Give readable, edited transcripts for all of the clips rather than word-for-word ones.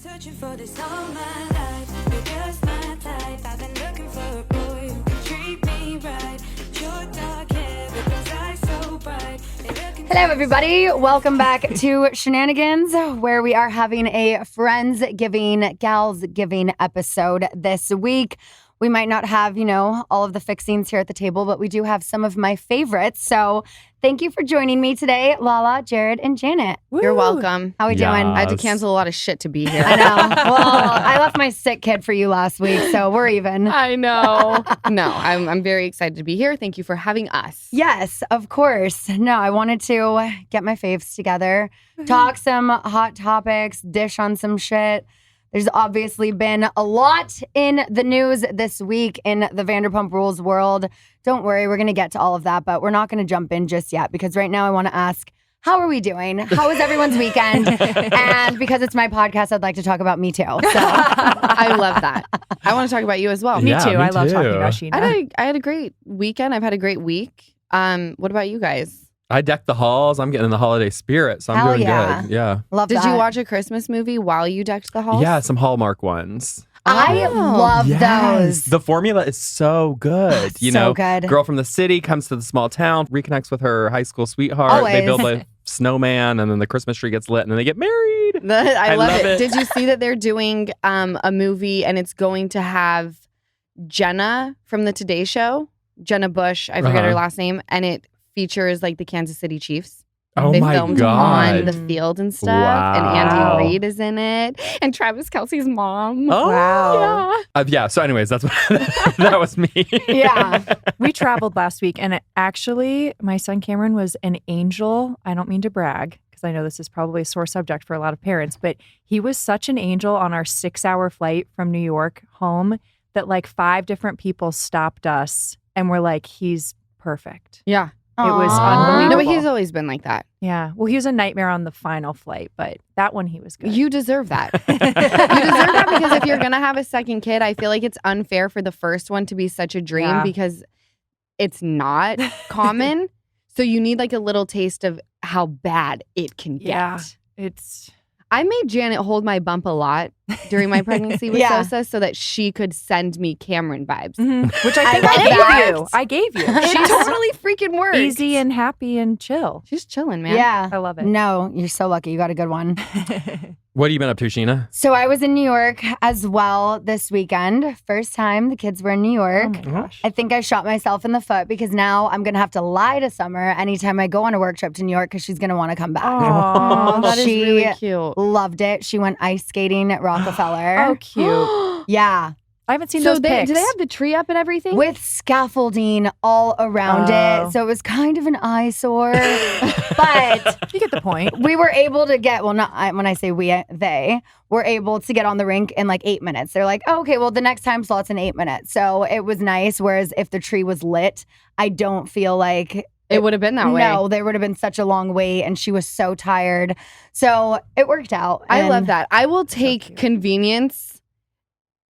searching for this all my life. You're just my type. I've been looking for a boy who can treat me right. Your dark hair, because eyes so bright. Hello, everybody. Welcome back to Shenanigans, where we are having a Friendsgiving, Galsgiving episode this week. We might not have, all of the fixings here at the table, but we do have some of my favorites. So thank you for joining me today, Lala, Jared, and Janet. Woo. You're welcome. How we doing? I had to cancel a lot of shit to be here. I know. Well, I left my sick kid for you last week, so we're even. I know. No, I'm very excited to be here. Thank you for having us. Yes, of course. No, I wanted to get my faves together, talk some hot topics, dish on some shit. There's obviously been a lot in the news this week in the Vanderpump Rules world. Don't worry, we're going to get to all of that, but we're not going to jump in just yet because right now I want to ask, how are we doing? How was everyone's weekend? And because it's my podcast, I'd like to talk about me too. So I love that. I want to talk about you as well. Me too. I love too. talking about Scheana. I had a great weekend. I've had a great week. What about you guys? I decked the halls. I'm getting in the holiday spirit, so I'm Hell doing yeah. good. Yeah. Love Did that. you watch a Christmas movie while you decked the halls? Yeah, some Hallmark ones. I love those. The formula is so good. So good. Girl from the city comes to the small town, reconnects with her high school sweetheart. Always. They build a snowman, and then the Christmas tree gets lit, and then they get married. I love it. it. Did you see that they're doing a movie and it's going to have Jenna from the Today Show? Jenna Bush, I forget her last name, and it features like the Kansas City Chiefs. Oh they my filmed God. on the field and stuff. Wow. And Andy Reid is in it. And Travis Kelce's mom. Oh, Wow. Yeah. So anyways, that's what that was me. Yeah. We traveled last week, and actually, my son Cameron was an angel. I don't mean to brag, because I know this is probably a sore subject for a lot of parents, but he was such an angel on our 6-hour flight from New York home that like 5 different people stopped us and were like, he's perfect. Yeah. It was Aw. unbelievable. No, but he's always been like that. Yeah. Well, he was a nightmare on the final flight, but that one he was good. You deserve that. You deserve that because if you're going to have a second kid, I feel like it's unfair for the first one to be such a dream Yeah. because it's not common. So you need like a little taste of how bad it can get. Yeah. It's I made Janet hold my bump a lot during my pregnancy with Yeah. Sosa so that she could send me Cameron vibes. which I think love I gave that. you. I gave you. She She's totally freaking worked. easy and happy and chill. She's chilling, man. Yeah. I love it. No, you're so lucky. You got a good one. What have you been up to, Scheana? So I was in New York as well this weekend. First time the kids were in New Oh York. my gosh. I think I shot myself in the foot because now I'm going to have to lie to Summer anytime I go on a work trip to New York because she's going to want to come back. Aw, That is She really cute. Loved it. She went ice skating at Rockefeller. Oh, cute. Yeah. I haven't seen So those pics. do they have the tree up and everything? With scaffolding all around Oh. it. So it was kind of an eyesore. But You get the point. we were able to get, well, not when I say we, they were able to get on the rink in like 8 minutes. They're like, oh, okay, well, the next time slot's in 8 minutes. So it was nice. Whereas if the tree was lit, I don't feel like it would have been that way. No, there would have been such a long wait, and she was so tired. So it worked out. I and love that. I will take cute. convenience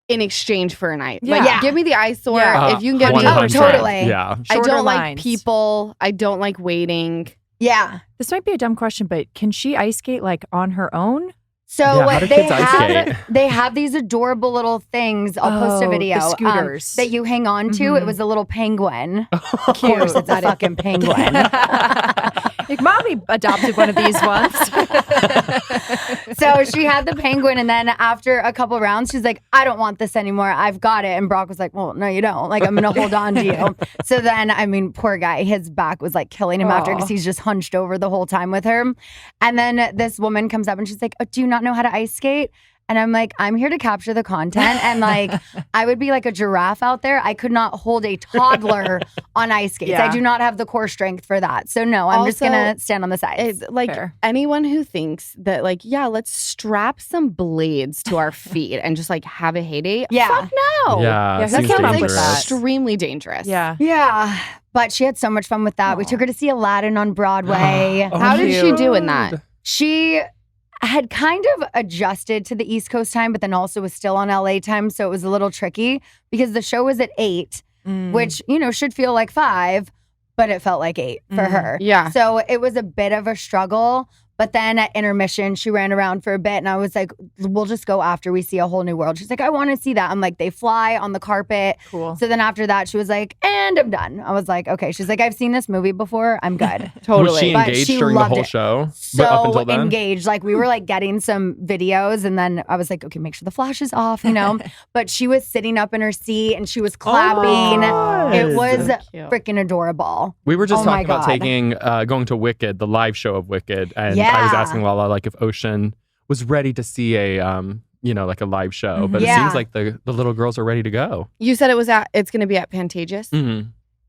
in exchange for a night. Yeah. Like, Yeah. give me the eyesore. Yeah. If you can get me 100%. totally. Yeah. I Shorter don't like lines. people. I don't like waiting. Yeah. This might be a dumb question, but can she ice skate like on her own? So Yeah, how do they kids ice skate? have these adorable little things. I'll post a Oh, video the scooters. that you hang on to. It Mhm. was a little penguin. Of Cute. course, it's a fucking penguin. Like, Mommy adopted one of these once. So she had the penguin, and then after a couple rounds, she's like, I don't want this anymore. I've got it. And Brock was like, well, no, you don't. Like, I'm going to hold on to you. So then, I mean, poor guy, his back was like killing him after Aw. because he's just hunched over the whole time with her. And then this woman comes up and she's like, oh, do you not know how to ice skate? And I'm like, I'm here to capture the content. And like, I would be like a giraffe out there. I could not hold a toddler on ice skates. Yeah. I do not have the core strength for that. So no, I'm just Also, going to stand on the sides. It's like Fair. anyone who thinks that, like, yeah, let's strap some blades to our feet and just like have a heyday. Yeah. Fuck no. Yeah. Yeah, it that seems sounds That's like dangerous. extremely dangerous. Yeah. Yeah, but she had so much fun with that. We took her to see Aladdin on Broadway. Oh, How did she cute. do in that? She had kind of adjusted to the East Coast time, but then also was still on LA time. So it was a little tricky because the show was at 8, which, you know, should feel like 5, but it felt like 8 for her. Yeah. So it was a bit of a struggle. But then at intermission, she ran around for a bit and I was like, we'll just go after we see a whole new world. She's like, I want to see that. I'm like, they fly on the carpet. Cool. So then after that, she was like, and I'm done. I was like, okay. She's like, I've seen this movie before. I'm good. Totally. Was she But engaged she during the loved whole it. show? So But up until then? engaged. Like we were like getting some videos and then I was like, okay, make sure the flash is off, you know? But she was sitting up in her seat and she was clapping. It was So cute. freaking adorable. We were just Oh my talking about God. taking, going to Wicked, the live show of Wicked. And I was Yeah. asking Lala, like, if Ocean was ready to see a, like a live show. But it Yeah. seems like the little girls are ready to go. You said it's going to be at Pantages. Mm-hmm.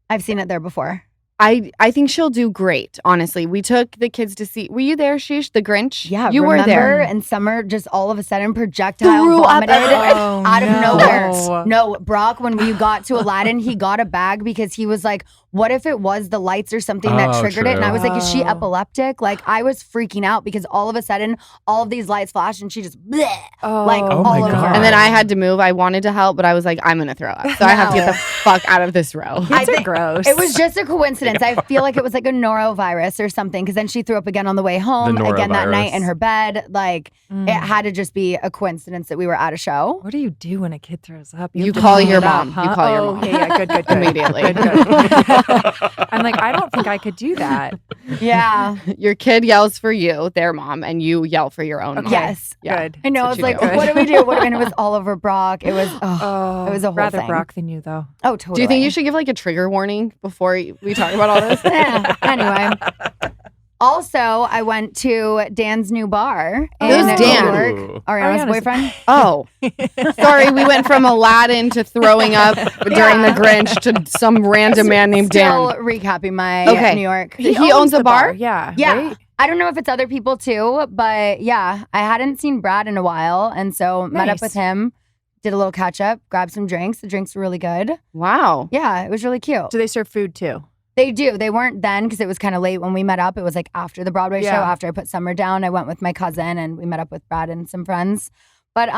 I've seen it there before. I think she'll do great, honestly. We took the kids to see. Were you there, Sheesh? The Grinch? Yeah, You remember? were there. And Summer just all of a sudden projectile Threw up vomited Oh, out of no. nowhere. No, Brock, when we got to Aladdin, he got a bag because he was like, what if it was the lights or something that Oh, triggered it? And I was like, is she true. epileptic? Like, I was freaking out because all of a sudden, all of these lights flashed and she just, bleh, Oh, like, Oh all my over. God. And then I had to move. I wanted to help, but I was like, I'm going to throw up. So I have to get No. the fuck out of this row. I Kids are think gross. It was just a coincidence. I feel like it was like a norovirus or something because then she threw up again on the way home, The again that norovirus. night in her bed. Like, Mm. it had to just be a coincidence that we were at a show. What do you do when a kid throws up? You have to call clean your it up, mom. huh? You call your Oh, mom. Yeah, good. Immediately. Good. I'm like, I don't think I could do that. Yeah. Your kid yells for you, their mom, and you yell for your own mom. Okay. Yes. Yeah. Good. I know. That's It's what you like, do. what do we do? And it was all over Brock. It was, Oh, it was a whole rather thing. Brock than you, though. oh, totally. Do you think you should give like a trigger warning before we talk about all this? Yeah. Anyway. Also, I went to Dan's new bar in Who's New Dan? York. Ooh. Ariana's Ariana's- boyfriend. Oh, sorry. We went from Aladdin to throwing up during the Grinch to some random man named Still Dan. recapping my Okay. New York. He owns a the bar? Yeah. Yeah. Right? I don't know if it's other people too, but yeah, I hadn't seen Brad in a while. And so met up Nice. with him, did a little catch up, grabbed some drinks. The drinks were really good. Wow. Yeah, it was really cute. Do they serve food too? They do. They weren't then because it was kind of late when we met up. It was like after the Broadway show, Yeah. after I put Summer down. I went with my cousin and we met up with Brad and some friends. But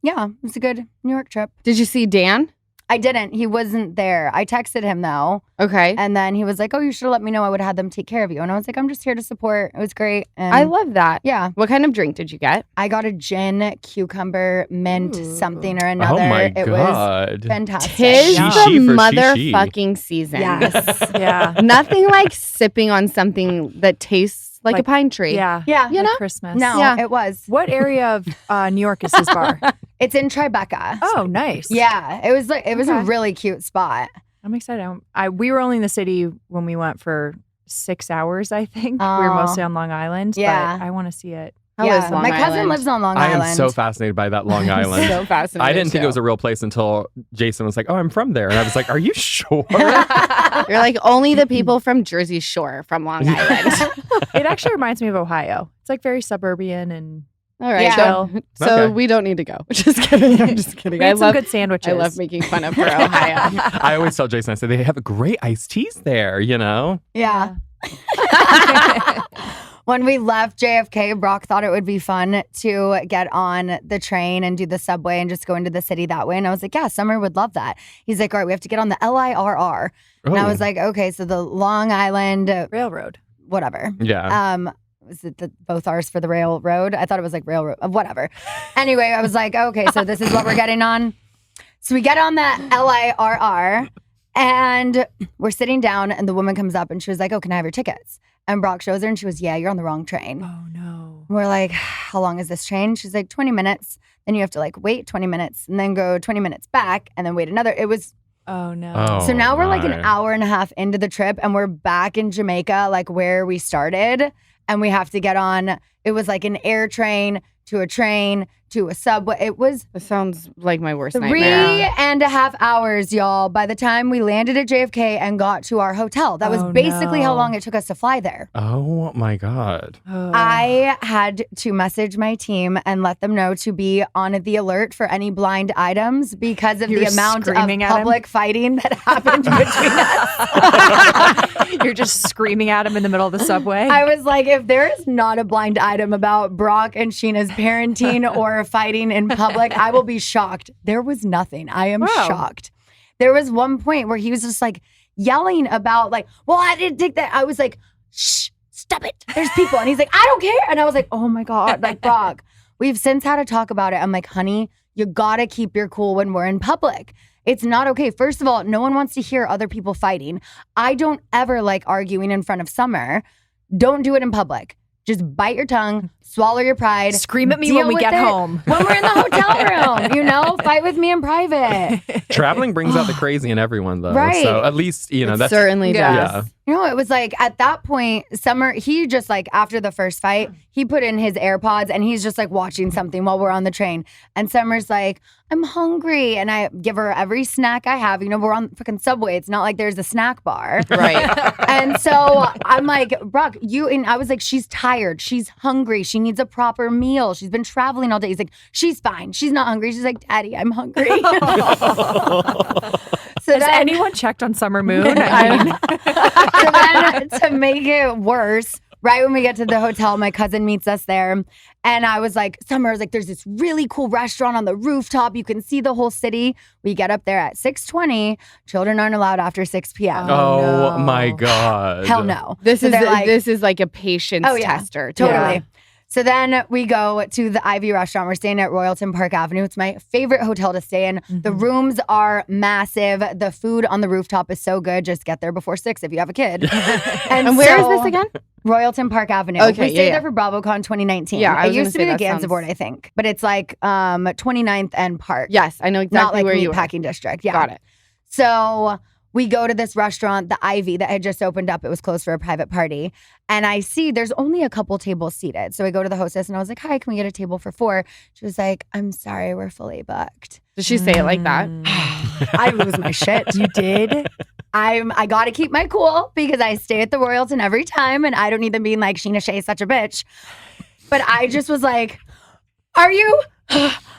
yeah, it was a good New York trip. Did you see Dan? I didn't. He wasn't there. I texted him though. Okay. And then he was like, oh, you should have let me know. I would have had them take care of you. And I was like, I'm just here to support. It was great. And I love that. yeah, What kind of drink did you get? I got a gin, cucumber, mint, Ooh. something or another. Oh my It was God. fantastic. Tis Yeah. the Shishi for shishi. motherfucking season. Yes. Yeah. Nothing like sipping on something that tastes like a Like- pine tree. Yeah. Yeah. You Like know? Christmas. No, Yeah. it was. What area of New York is his bar? It's in Tribeca. Oh, nice. Yeah, it was like it was a Okay. really cute spot. I'm excited. We were only in the city when we went for 6 hours, I think. We were Oh. mostly on Long Island. Yeah. But I want to see it. How yeah, is Long my cousin Island? lives on Long I Island. am so fascinated by that Long Island. So fascinating. I didn't think it was a real place until Jason was like, oh, I'm from there. And I was like, are you sure? You're like only the people from Jersey Shore from Long Island. It actually reminds me of Ohio. It's like very suburban and All right. Yeah. So Okay. we don't need to go. Just kidding. I'm just kidding. we I had some love good sandwiches. I love making fun of for Ohio. I always tell Jason, I say, they have great iced teas there, you know? Yeah. When we left JFK, Brock thought it would be fun to get on the train and do the subway and just go into the city that way. And I was like, yeah, Summer would love that. He's like, all right, we have to get on the LIRR. And I Oh. was like, okay, so the Long Island, Railroad. whatever. Yeah. Was it both R's for the railroad? I thought it was like railroad, whatever. Anyway, I was like, okay, so this is what we're getting on. So we get on the LIRR and we're sitting down and the woman comes up and she was like, oh, can I have your tickets? And Brock shows her and she was, yeah, you're on the wrong train. Oh, no. We're like, how long is this train? She's like, 20 minutes. Then you have to like wait 20 minutes and then go 20 minutes back and then wait another. It was, Oh, no. Oh. so now we're like an my. hour and a half into the trip and we're back in Jamaica, like where we started. And we have to get on, it was like an air train to a subway. It was This sounds like my worst 3.5 hours, y'all, by the time we landed at JFK and got to our hotel. That was Oh, basically how no. long it took us to fly there. Oh my God. Oh. I had to message my team and let them know to be on the alert for any blind items because of You the were amount of screaming at him? public fighting that happened between us. You're just screaming at him in the middle of the subway. I was like, if there is not a blind item about Brock and Scheana's parenting or fighting in public, I will be shocked. There was nothing. I am Wow. shocked. There was one point where he was just like yelling about like, well, I didn't take that. I was like, shh, stop it. There's people. And he's like, I don't care. And I was like, oh my God, like Brock. We've since had to talk about it. I'm like, honey, you gotta keep your cool when we're in public. It's not okay. First of all, no one wants to hear other people fighting. I don't ever like arguing in front of Summer. Don't do it in public. Just bite your tongue, swallow your pride. Scream at me deal when we with get it home. When we're in the hotel room, you know? Fight with me in private. Traveling brings out the crazy in everyone, though. Right. So at least, you know, It that's certainly does. Yeah. You know, it was like at that point, Summer, he just like after the first fight, he put in his AirPods and he's just like watching something while we're on the train. And Summer's like, I'm hungry. And I give her every snack I have. You know, we're on freaking Subway. It's not like there's a snack bar. Right. And so I'm like, Brock, and I was like, she's tired. She's hungry. She needs a proper meal. She's been traveling all day. He's like, she's fine. She's not hungry. She's like, Daddy, I'm hungry. So Has then, anyone checked on Summer Moon? I mean, so then to make it worse, right when we get to the hotel, my cousin meets us there. And I was like, Summer was like, there's this really cool restaurant on the rooftop. You can see the whole city. We get up there at 6:20. Children aren't allowed after 6 p.m. Oh no. my God. Hell no. This So is they're like, this is like a patience Oh, yeah. tester. Totally. Yeah. So then we go to the Ivy restaurant. We're staying at Royalton Park Avenue. It's my favorite hotel to stay in. The rooms are massive. The food on the rooftop is so good. Just get there before 6 if you have a kid. And where is so- this again? Royalton Park Avenue. Okay, we stayed yeah. there for BravoCon 2019. Yeah, I it was used to be gonna the say that Ganza board, I think. But it's like 29th and Park. Yes, I know exactly Not like where you were. Meatpacking District. Yeah. Got it. So we go to this restaurant, the Ivy, that had just opened up. It was closed for a private party. And I see there's only a couple tables seated. So I go to the hostess and I was like, hi, can we get a table for 4? She was like, I'm sorry, we're fully booked. Did she say it like that? I lose my shit. you did? I got to keep my cool because I stay at the Royalton every time and I don't need them being like, Scheana Shea is such a bitch. But I just was like, are you?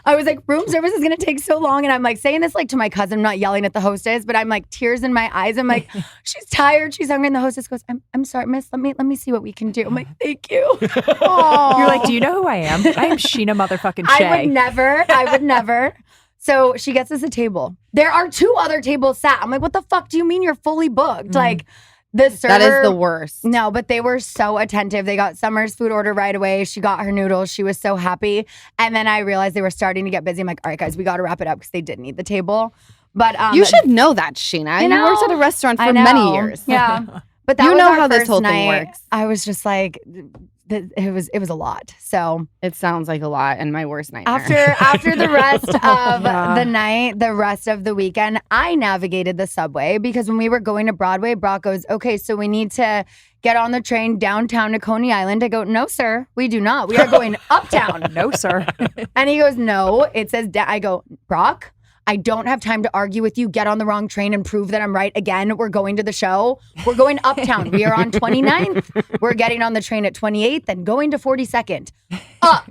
I was like, room service is going to take so long. And I'm like saying this like to my cousin, I'm not yelling at the hostess, but I'm like tears in my eyes. I'm like, she's tired. She's hungry. And the hostess goes, I'm sorry, miss. Let me see what we can do. I'm like, thank you. You're like, do you know who I am? I am Scheana motherfucking Shea. I would never. So she gets us a table. There are 2 other tables sat. I'm like, what the fuck do you mean you're fully booked? Like the server. That is the worst. No, but they were so attentive. They got Summer's food order right away. She got her noodles. She was so happy. And then I realized they were starting to get busy. I'm like, all right, guys, we got to wrap it up because they did need the table. But You should know that, Scheana. You know. worked at a restaurant I for know. many years. Yeah. But that You was know our how this first whole thing night. works. I was just like, it was a lot. So It sounds like a lot and my worst nightmare. after the rest of Yeah. the night, the rest of the weekend, I navigated the subway because when we were going to Broadway, Brock goes, okay, so we need to get on the train downtown to Coney Island. I go, no, sir, we do not. We are going uptown. No, sir. And he goes, no, it says, I go, Brock, I don't have time to argue with you. Get on the wrong train and prove that I'm right again. We're going to the show. We're going uptown. We are on 29th. We're getting on the train at 28th and going to 42nd. Up.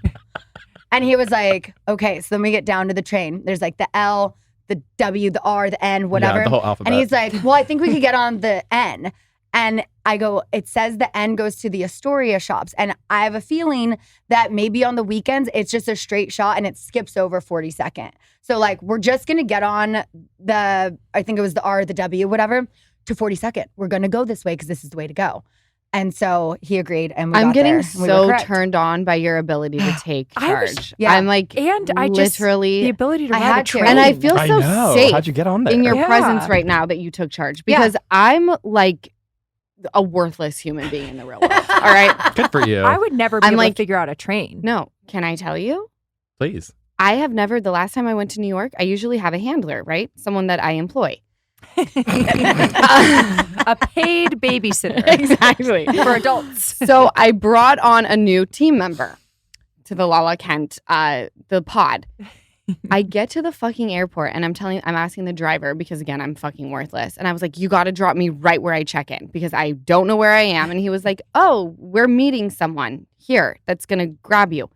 And he was like, okay. So then we get down to the train. There's like the L, the W, the R, the N, whatever. Yeah, the whole alphabet. And he's like, well, I think we could get on the N. And I go, it says the N goes to the Astoria shops. And I have a feeling that maybe on the weekends, it's just a straight shot and it skips over 42nd. So like, we're just going to get on I think it was the R, the W, whatever, to 42nd. We're going to go this way because this is the way to go. And so he agreed and we I'm got getting there, and we were so correct. turned on by your ability to take I was- charge. yeah. I'm like, And I just, literally, the ability to I ride had a to. train. and I feel I so know. safe How'd you get on there? in your Yeah. presence right now that you took charge Yeah. because I'm like a worthless human being in the real world. All right. Good for you. I would never be I'm able like- to figure out a train. No, can I tell you? Please. I have never, the last time I went to New York, I usually have a handler, right? Someone that I employ. A paid babysitter Exactly. for adults. So I brought on a new team member to the Lala Kent, the pod. I get to the fucking airport and I'm asking the driver because again, I'm fucking worthless. And I was like, you got to drop me right where I check in because I don't know where I am. And he was like, oh, we're meeting someone here that's going to grab you.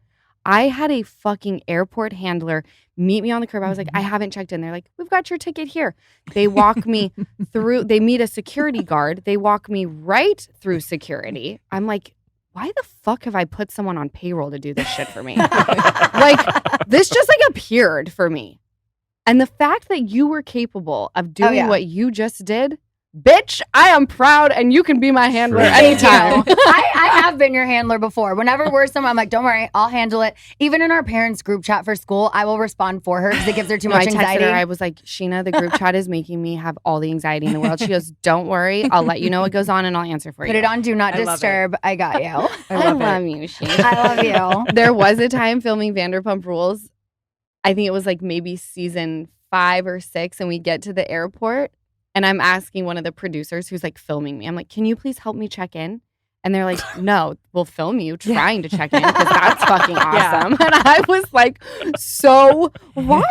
I had a fucking airport handler meet me on the curb. I was like, I haven't checked in. They're like, we've got your ticket here. They walk me through, they meet a security guard. They walk me right through security. I'm like, why the fuck have I put someone on payroll to do this shit for me? Like, this just like appeared for me. And the fact that you were capable of doing yeah. what you just did, bitch, I am proud and you can be my handler True. anytime. I have been your handler before. Whenever we're somewhere, I'm like, don't worry, I'll handle it. Even in our parents' group chat for school, I will respond for her because it gives her too No, much I texted anxiety. her. I was like, Scheana, the group chat is making me have all the anxiety in the world. She goes, don't worry. I'll let you know what goes on and I'll answer for you. Put it on Do Not I love it. Disturb. I got you. I love you, Scheana. I love you. There was a time filming Vanderpump Rules. I think it was like maybe season 5 or 6. And we get to the airport and I'm asking one of the producers who's like filming me. I'm like, can you please help me check in? And they're like, no, we'll film you trying to check in because that's fucking awesome. And I was like, so what?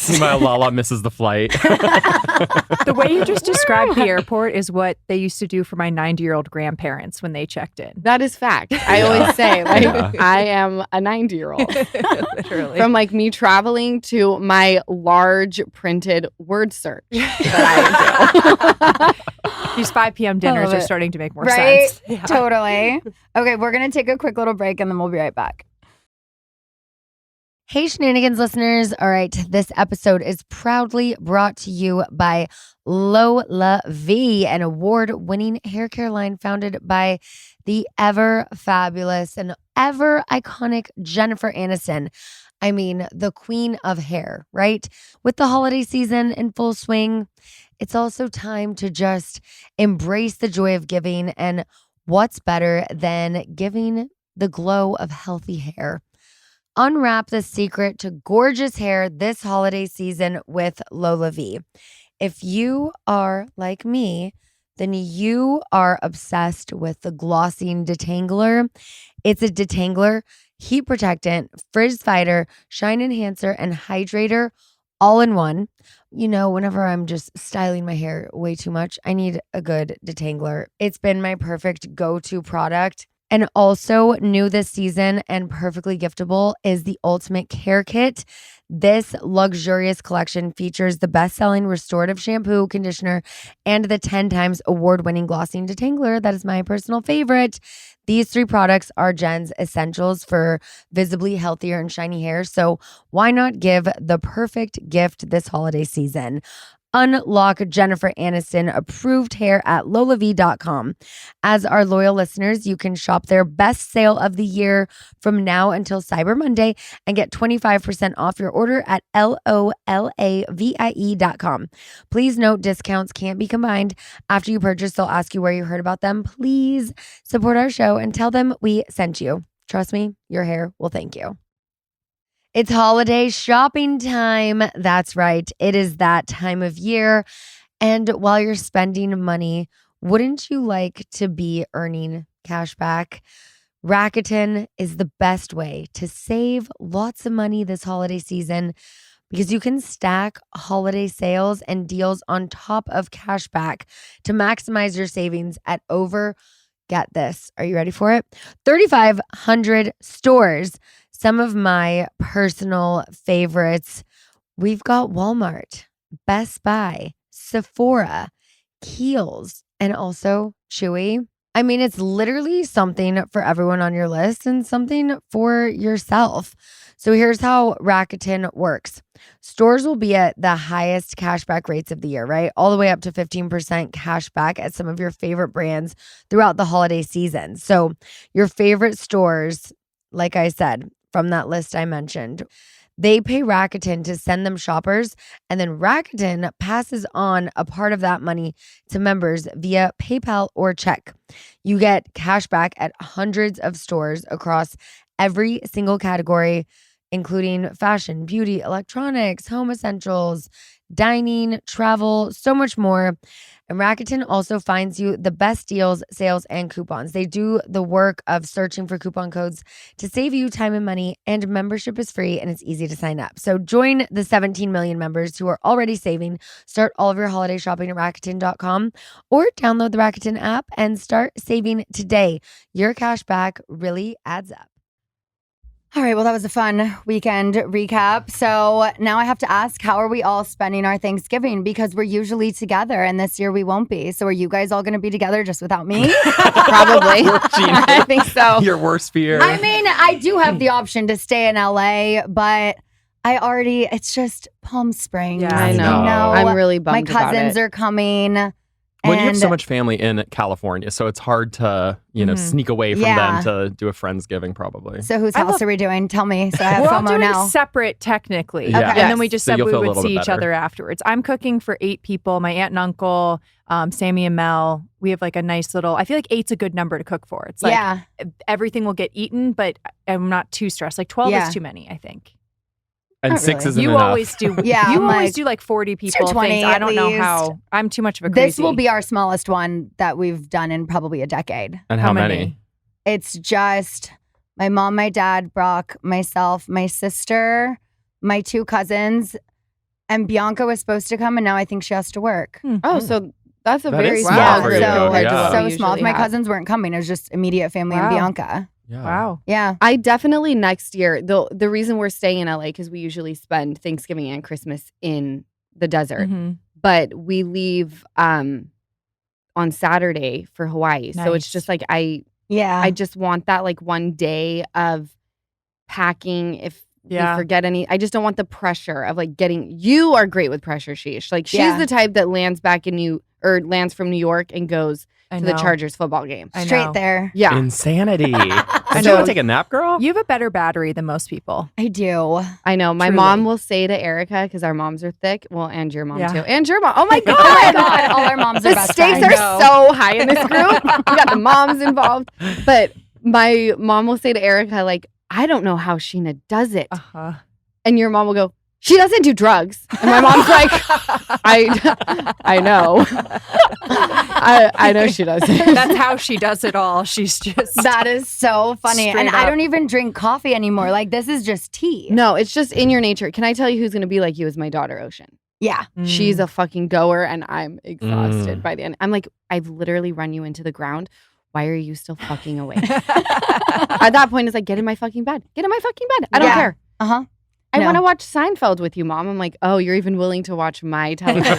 Meanwhile, Lala misses the flight. The way you just described the airport is what they used to do for my 90-year-old grandparents when they checked in. That is fact. I always say, like, Yeah. I am a 90-year-old. Literally. From like me traveling to my large printed word search that I do. These 5 p.m. dinners love are it. starting to make more Right? sense. Yeah. Totally. Okay, we're going to take a quick little break and then we'll be right back. Hey, Shenanigans listeners. All right, this episode is proudly brought to you by LolaVie, an award-winning hair care line founded by the ever fabulous and ever iconic Jennifer Aniston. I mean, the queen of hair, right? With the holiday season in full swing, it's also time to just embrace the joy of giving. And what's better than giving the glow of healthy hair? Unwrap the secret to gorgeous hair this holiday season with LolaVie. If you are like me, then you are obsessed with the glossing detangler. It's a detangler, heat protectant, frizz fighter, shine enhancer, and hydrator all in one. You know, whenever I'm just styling my hair way too much, I need a good detangler. It's been my perfect go-to product. And also new this season and perfectly giftable is the Ultimate Care Kit. This luxurious collection features the best-selling restorative shampoo, conditioner, and the 10 times award-winning glossing detangler that is my personal favorite. These 3 products are Jen's essentials for visibly healthier and shiny hair. So why not give the perfect gift this holiday season? Unlock Jennifer Aniston approved hair at LolaVie.com. As our loyal listeners, you can shop their best sale of the year from now until Cyber Monday and get 25% off your order at LolaVie.com. Please note discounts can't be combined. After you purchase, they'll ask you where you heard about them. Please support our show and tell them we sent you. Trust me, your hair will thank you. It's holiday shopping time. That's right. It is that time of year. And while you're spending money, wouldn't you like to be earning cash back? Rakuten is the best way to save lots of money this holiday season because you can stack holiday sales and deals on top of cash back to maximize your savings at over, get this, are you ready for it? 3,500 stores. Some of my personal favorites, we've got Walmart, Best Buy, Sephora, Kiehl's, and also Chewy. I mean, it's literally something for everyone on your list and something for yourself. So here's how Rakuten works. Stores will be at the highest cashback rates of the year, right? All the way up to 15% cashback at some of your favorite brands throughout the holiday season. So your favorite stores, like I said, from that list I mentioned, they pay Rakuten to send them shoppers, and then Rakuten passes on a part of that money to members via PayPal or check. You get cash back at hundreds of stores across every single category, including fashion, beauty, electronics, home essentials, dining, travel, so much more. And Rakuten also finds you the best deals, sales, and coupons. They do the work of searching for coupon codes to save you time and money, and membership is free and it's easy to sign up. So join the 17 million members who are already saving. Start all of your holiday shopping at Rakuten.com or download the Rakuten app and start saving today. Your cash back really adds up. All right, well, that was a fun weekend recap. So now I have to ask, how are we all spending our Thanksgiving? Because we're usually together, and this year we won't be. So are you guys all going to be together just without me? Probably. Scheana. I think so. Your worst fear. I mean, I do have the option to stay in LA, but it's just Palm Springs. Yeah, I know. You know, I'm really bummed my about cousins it. are coming. Well, you have so And- much family in California, so it's hard to, sneak away from Yeah. them to do a Friendsgiving probably. So whose I house love- are we doing? Tell me. So I have We're all FOMO doing now. separate technically. Yeah. Okay. And then we just So said you'll we feel a would little see bit each better. other afterwards. I'm cooking for 8 people, my aunt and uncle, Sammy and Mel. We have like a nice little, I feel like 8's a good number to cook for. It's like yeah. everything will get eaten, but I'm not too stressed. Like 12 Yeah. is too many, I think. And Not 6 really. isn't You enough. always do. Yeah, you I'm always like, do like 40 people 20 things. I at don't know least. how. I'm too much of a crazy. This will be our smallest one that we've done in probably a decade. And how many? It's just my mom, my dad, Brock, myself, my sister, my 2 cousins, and Bianca was supposed to come, and now I think she has to work. Oh, so that's a That very is small small for group you. compared to Yeah. what So we small. If usually my have. cousins weren't coming, it was just immediate family and Wow. Bianca. Yeah. Wow. Yeah. I definitely next year, the reason we're staying in LA because we usually spend Thanksgiving and Christmas in the desert, Mhm. but we leave on Saturday for Hawaii. So it's Nice. just like I Yeah. just want that like one day of packing if Yeah. we forget any. I just don't want the pressure of like getting. You are great with pressure, Sheesh. Like she's Yeah. the type that lands from New York and goes I to the know. Chargers football game. I Straight know. there. Yeah. Insanity. Did you know. want to take a nap, girl? You have a better battery than most people. I do. I know. My Truly. mom will say to Erica, because our moms are thick. Well, and your mom Yeah. too. And your mom. Oh my God. Oh my God. All our moms are The best stakes friends. are so high in this group. We got the moms involved. But my mom will say to Erica, like, I don't know how Scheana does it. Uh-huh. And your mom will go, she doesn't do drugs. And my mom's like, I know. I know she doesn't. That's how she does it all. She's just That is so funny. Straight And I up. don't even drink coffee anymore. Like, this is just tea. No, it's just in your nature. Can I tell you who's going to be like you is my daughter, Ocean. Yeah. She's a fucking goer and I'm exhausted Mm. by the end. I'm like, I've literally run you into the ground. Why are you still fucking awake? Mm. At that point, it's like, get in my fucking bed. Get in my fucking bed. I don't Yeah. care. Uh-huh. I No. want to watch Seinfeld with you, Mom. I'm like, oh, you're even willing to watch my television.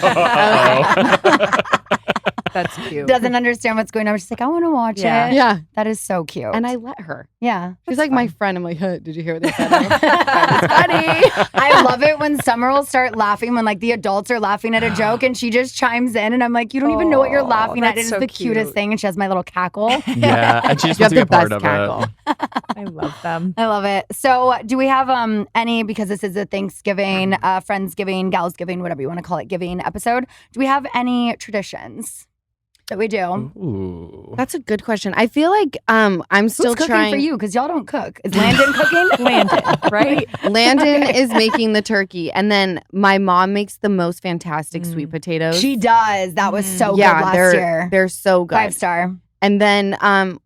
That's cute. Doesn't understand what's going on. She's like, I want to watch Yeah. it. Yeah. That is so cute. And I let her. yeah. She's That's like my fun. friend. I'm like, huh, did you hear what they said? That was funny. I love it when Summer will start laughing when like the adults are laughing at a joke and she just chimes in and I'm like, you don't even know what you're Oh, laughing at. that's It is so the cutest cute. thing. And she has my little cackle. Yeah, and she just You wants have to be the a best part of cackle. I love them. I love it. So do we have any, because this is a Thanksgiving, Friendsgiving, Galsgiving, whatever you want to call it, giving episode. Do we have any traditions that we do? it. Ooh. That's a good question. I feel like I'm still Who's cooking trying. for you? Because y'all don't cook. Is Landon cooking? Landon, right? Landon is making the turkey, and then my mom makes the most fantastic Mm. sweet potatoes. She does. That was so yeah, good last they're year. they're so good. 5-star. And then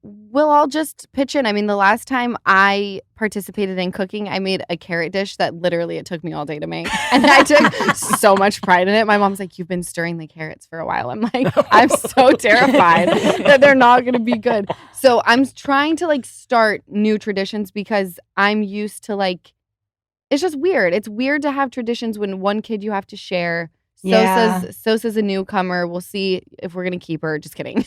we'll all just pitch in. I mean, the last time I participated in cooking, I made a carrot dish that literally it took me all day to make. And I took so much pride in it. My mom's like, you've been stirring the carrots for a while. I'm like, I'm so terrified that they're not going to be good. So I'm trying to like start new traditions because I'm used to like, it's just weird. It's weird to have traditions when one kid you have to share. Yeah. Sosa's a newcomer. We'll see if we're going to keep her. Just kidding.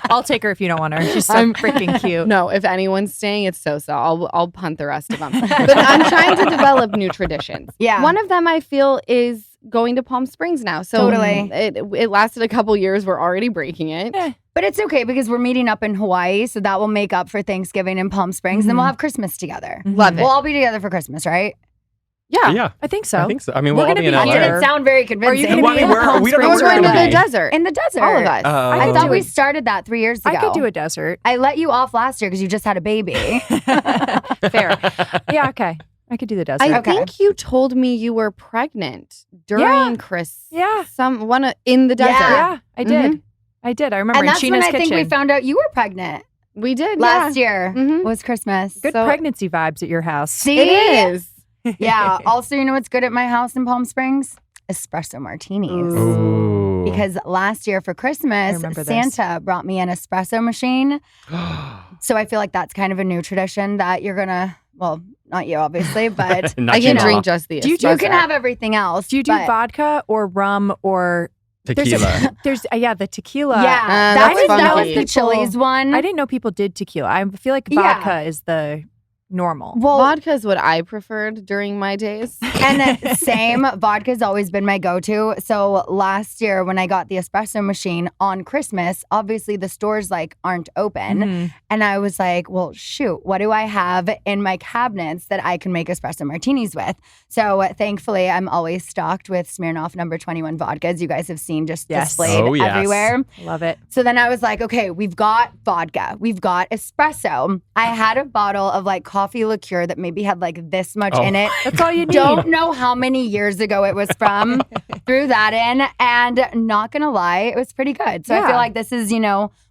I'll take her if you don't want her. She's so I'm- freaking cute. No, if anyone's staying, it's Sosa. I'll punt the rest of them. But I'm trying to develop new traditions. Yeah. One of them I feel is going to Palm Springs now. So Totally. it lasted a couple years. We're already breaking it. But it's okay because we're meeting up in Hawaii. So that will make up for Thanksgiving in Palm Springs. Then we'll have Christmas together. Love it. We'll all be together for Christmas, right? Yeah. Yeah, I think so. I think so. I mean, We're we'll all gonna be in be That LA. here. didn't sound very Are you convincing. going to Well, be I in mean, Palm we don't know We're where Springs we're going with to gonna the be. desert. In the desert. All of us. I can thought do we it. started that 3 years ago. I could do a desert. I let you off last year because you just had a baby. Fair. Yeah, okay. I could do the desert. I Okay. think you told me you were pregnant during Yeah. Chris. Yeah. In the desert. Yeah, I did. I did. I remember And in that's Scheana's when I kitchen. think we found out you were pregnant We did last yeah. year. Mhm. Was Christmas. Good So- pregnancy vibes at your house. See? It is. Yeah. Also, you know what's good at my house in Palm Springs? Espresso martinis. Ooh. Because last year for Christmas, remember this. Santa brought me an espresso machine. So I feel like that's kind of a new tradition that you're gonna, well, not you obviously, but Not I you, can Mama. drink just the Do you- you espresso. can have everything else. Do you do but- vodka or rum or tequila. There's yeah, the tequila. Yeah, that's that was funky. the Chili's one. I didn't know people did tequila. I feel like Yeah. vodka is the normal. Well, Vodka is what I preferred during my days. and same, vodka's always been my go-to. So last year when I got the espresso machine on Christmas, obviously the stores like aren't open. Mhm. And I was like, well, shoot, what do I have in my cabinets that I can make espresso martinis with? So thankfully, I'm always stocked with Smirnoff No. 21 vodkas. You guys have seen just Yes. displayed Oh, yes. everywhere. Love it. So then I was like, okay, we've got vodka, we've got espresso. I had a bottle of like coffee liqueur that maybe had like this much in it. That's all you need. Don't know how many years ago it was from. Threw that in, and not gonna lie, it was pretty good. So I Yeah. feel like this is,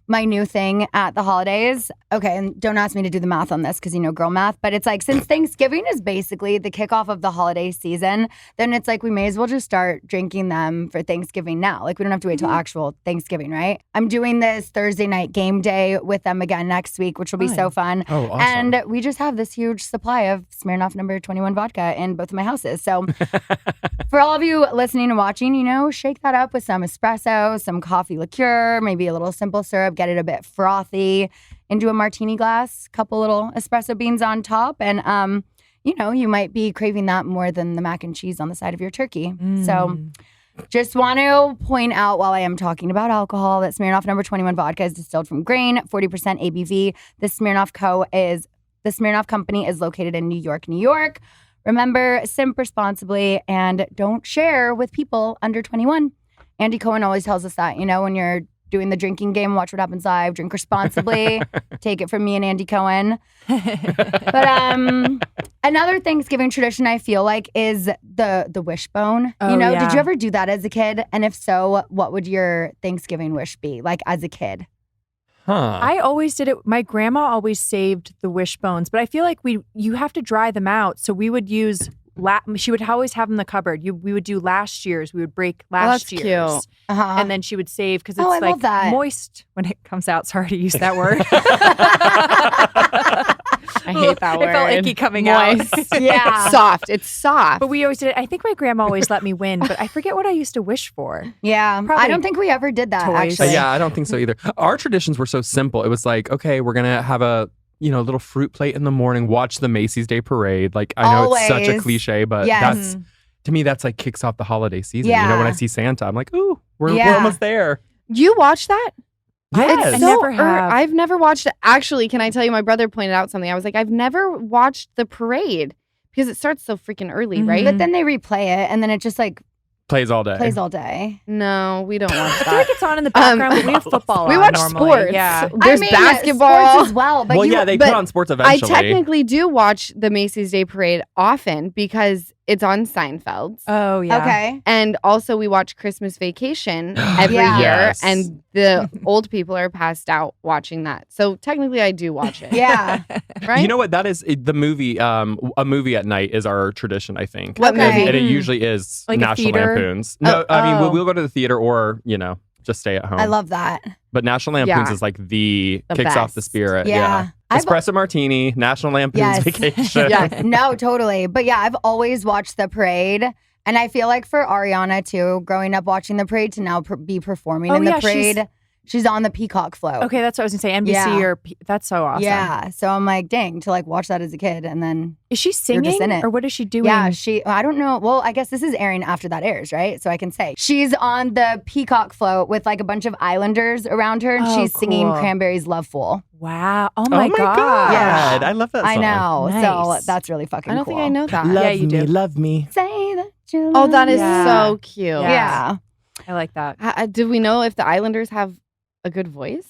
my new thing at the holidays. Okay, and don't ask me to do the math on this because girl math, but it's like since Thanksgiving is basically the kickoff of the holiday season, then it's like we may as well just start drinking them for Thanksgiving now. Like we don't have to wait till actual Thanksgiving, right? I'm doing this Thursday night game day with them again next week, which will be so fun. Oh, awesome. And we just have this huge supply of Smirnoff No. 21 vodka in both of my houses. So for all of you listening and watching, shake that up with some espresso, some coffee liqueur, maybe a little simple syrup, get it a bit frothy into a martini glass, couple little espresso beans on top. And, you might be craving that more than the mac and cheese on the side of your turkey. So just want to point out while I am talking about alcohol that Smirnoff No. 21 vodka is distilled from grain, 40% ABV. The Smirnoff Company is located in New York, New York. Remember, simp responsibly and don't share with people under 21. Andy Cohen always tells us that, when you're doing the drinking game, watch what happens live, drink responsibly. Take it from me and Andy Cohen. But another Thanksgiving tradition I feel like is the wishbone. Oh, Did yeah. you ever do that as a kid? And if so, what would your Thanksgiving wish be like as a kid? Huh. I always did it. My grandma always saved the wishbones, but I feel like you have to dry them out. So we would use. She would always have them in the cupboard. We would do last year's. We would break last that's year's, cute. Uh-huh. and then she would save because it's Oh, I love like that. moist when it comes out. Sorry to use that word. I hate that word. It felt icky coming Moist. out. Yeah. Soft. It's soft. But we always did it. I think my grandma always let me win, but I forget what I used to wish for. Yeah. Probably I don't think we ever did that, toys. actually. Yeah, I don't think so either. Our traditions were so simple. It was like, okay, we're gonna have a little fruit plate in the morning, watch the Macy's Day Parade. Like I know it's such a Always. cliche, but Yes. to me that's like kicks off the holiday season. Yeah. When I see Santa, I'm like, ooh, we're Yeah. almost there. You watch that? Yes. I never have. I've never watched it. Actually, can I tell you, my brother pointed out something. I was like, I've never watched the parade because it starts so freaking early, Mhm. right? But then they replay it, and then it just like Plays all day. plays all day. No, we don't watch I feel like that. it's on in the background, but we have football We on watch normally. sports. Yeah. There's basketball. sports as well. But Well, you, yeah, they but put on sports I eventually. technically do watch the Macy's Day Parade often because it's on Seinfeld's. Oh, yeah. okay. And also we watch Christmas Vacation every Yeah. year, Yes. and the old people are passed out watching that. So technically I do watch it. Yeah. Right? You know what? That is the movie. A movie at night is our tradition, I think. What Okay. movie? And it usually is Like a National theater? Lampoons. No, Oh, I mean oh. we'll go to the theater or just stay at home. I love that. But National Lampoons Yeah. is like the The kicks off the best. spirit. Yeah. I've- Espresso martini, National Lampoons Yes. vacation. Yes. No, totally. But yeah, I've always watched the parade. And I feel like for Ariana too, growing up watching the parade to now be performing Oh, in the yeah, parade, she's on the Peacock float. Okay, that's what I was going to say. NBC Yeah. or that's so awesome. Yeah. So I'm like, dang, to like watch that as a kid and then Is she You're just singing in it. or what is she doing? yeah, I don't know. Well, I guess this is airing after that airs, right? So I can say she's on the Peacock float with like a bunch of Islanders around her and Oh, she's singing cool. Cranberries Love Fool. Wow. Oh Oh my, my God. God. Yeah. I love that song. I know. So Nice. that's really fucking I don't cool. think I know that. Love Yeah, you me, do. love me. Say that you Oh, that is Yeah. so cute. Yeah. Yeah. I like that. Do we know if the Islanders have a good voice?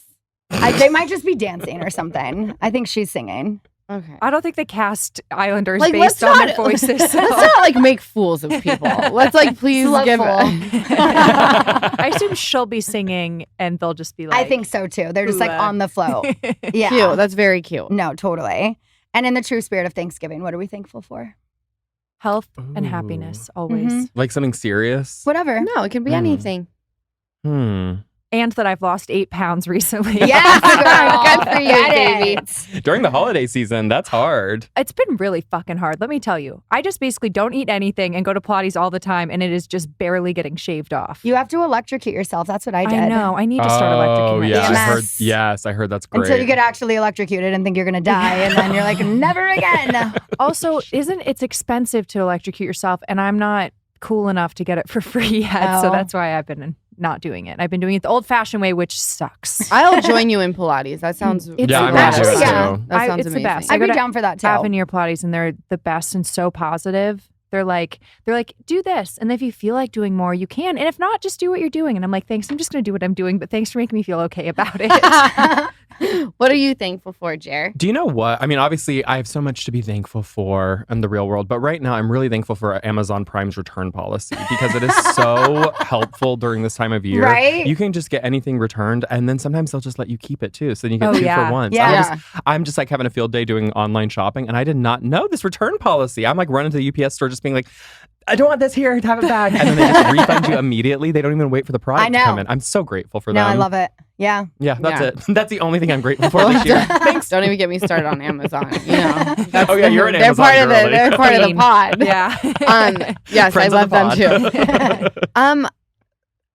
They might just be dancing or something. I think she's singing. Okay. I don't think they cast Islanders Like, based let's on not- their voices. Let's not like make fools of people. Let's like please give Loveful. I assume she'll be singing and they'll just be like, I think so too. They're just like ooh, on the float. Yeah. Cute. That's very cute. No, totally. And in the true spirit of Thanksgiving, what are we thankful for? health and Ooh. happiness always. Mhm. Like something serious? Whatever. No, it can be Mm. anything. And that I've lost 8 pounds recently. Yes, girl. Good for you, Get baby. it. During the holiday season, that's hard. It's been really fucking hard. Let me tell you. I just basically don't eat anything and go to Pilates all the time, and it is just barely getting shaved off. You have to electrocute yourself. That's what I did. I know. I need to start Oh, electrocuting. yeah. EMS. I heard that's great. Until you get actually electrocuted and think you're going to die. And then you're like, never again. Also, it's expensive to electrocute yourself, and I'm not cool enough to get it for free yet. So Oh. that's why I've been not doing it. I've been doing it the old-fashioned way, which sucks. I'll join you in Pilates. That sounds It's Yeah, I'm the gonna best. do it Yeah. too. That sounds it's amazing. the best. I'd be go to down for that too. Avenir Pilates, and they're the best and so positive. They're like, do this. And if you feel like doing more, you can. And if not, just do what you're doing. And I'm like, thanks. I'm just going to do what I'm doing. But thanks for making me feel okay about it. What are you thankful for, Jer? Do you know what? I mean, obviously, I have so much to be thankful for in the real world, but right now, I'm really thankful for Amazon Prime's return policy because it is so helpful during this time of year. Right? You can just get anything returned, and then sometimes they'll just let you keep it too, so then you get Oh, two yeah. for one. So Yeah. I'm just like having a field day doing online shopping, and I did not know this return policy. I'm like running to the UPS store, just being like, I don't want this here. Have it back. And then they just refund you immediately. They don't even wait for the product I know. to come in. I'm so grateful for No, them. I love it. Yeah. Yeah, that's Yeah. it. That's the only thing I'm grateful for this year. Thanks. Don't even get me started on Amazon. You know, that's Oh, yeah, you're an they're Amazon part of girly. They're part of the Queen. pod. Yeah. Yes, Friends I of love the them pod. too.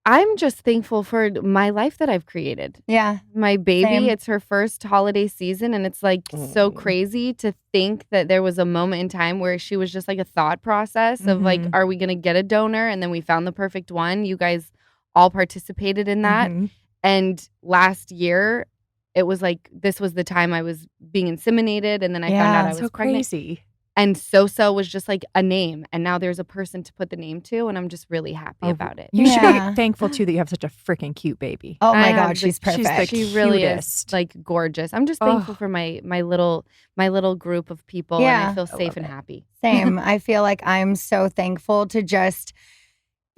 I'm just thankful for my life that I've created. Yeah. My baby, Same. it's her first holiday season, and it's like so crazy to think that there was a moment in time where she was just like a thought process of like, Mhm. are we gonna get a donor? And then we found the perfect one. You guys all participated in that. Mhm. And last year, it was like this was the time I was being inseminated, and then I found out I was So pregnant. crazy. And So was just like a name, and now there's a person to put the name to, and I'm just really happy about it. You should Yeah. be thankful too that you have such a freaking cute baby. Oh my I have God, the- she's perfect. the She really cutest. is like gorgeous. I'm just thankful Oh. for my little group of people, Yeah. and I feel I safe love and it. happy. Same. I feel like I'm so thankful to just,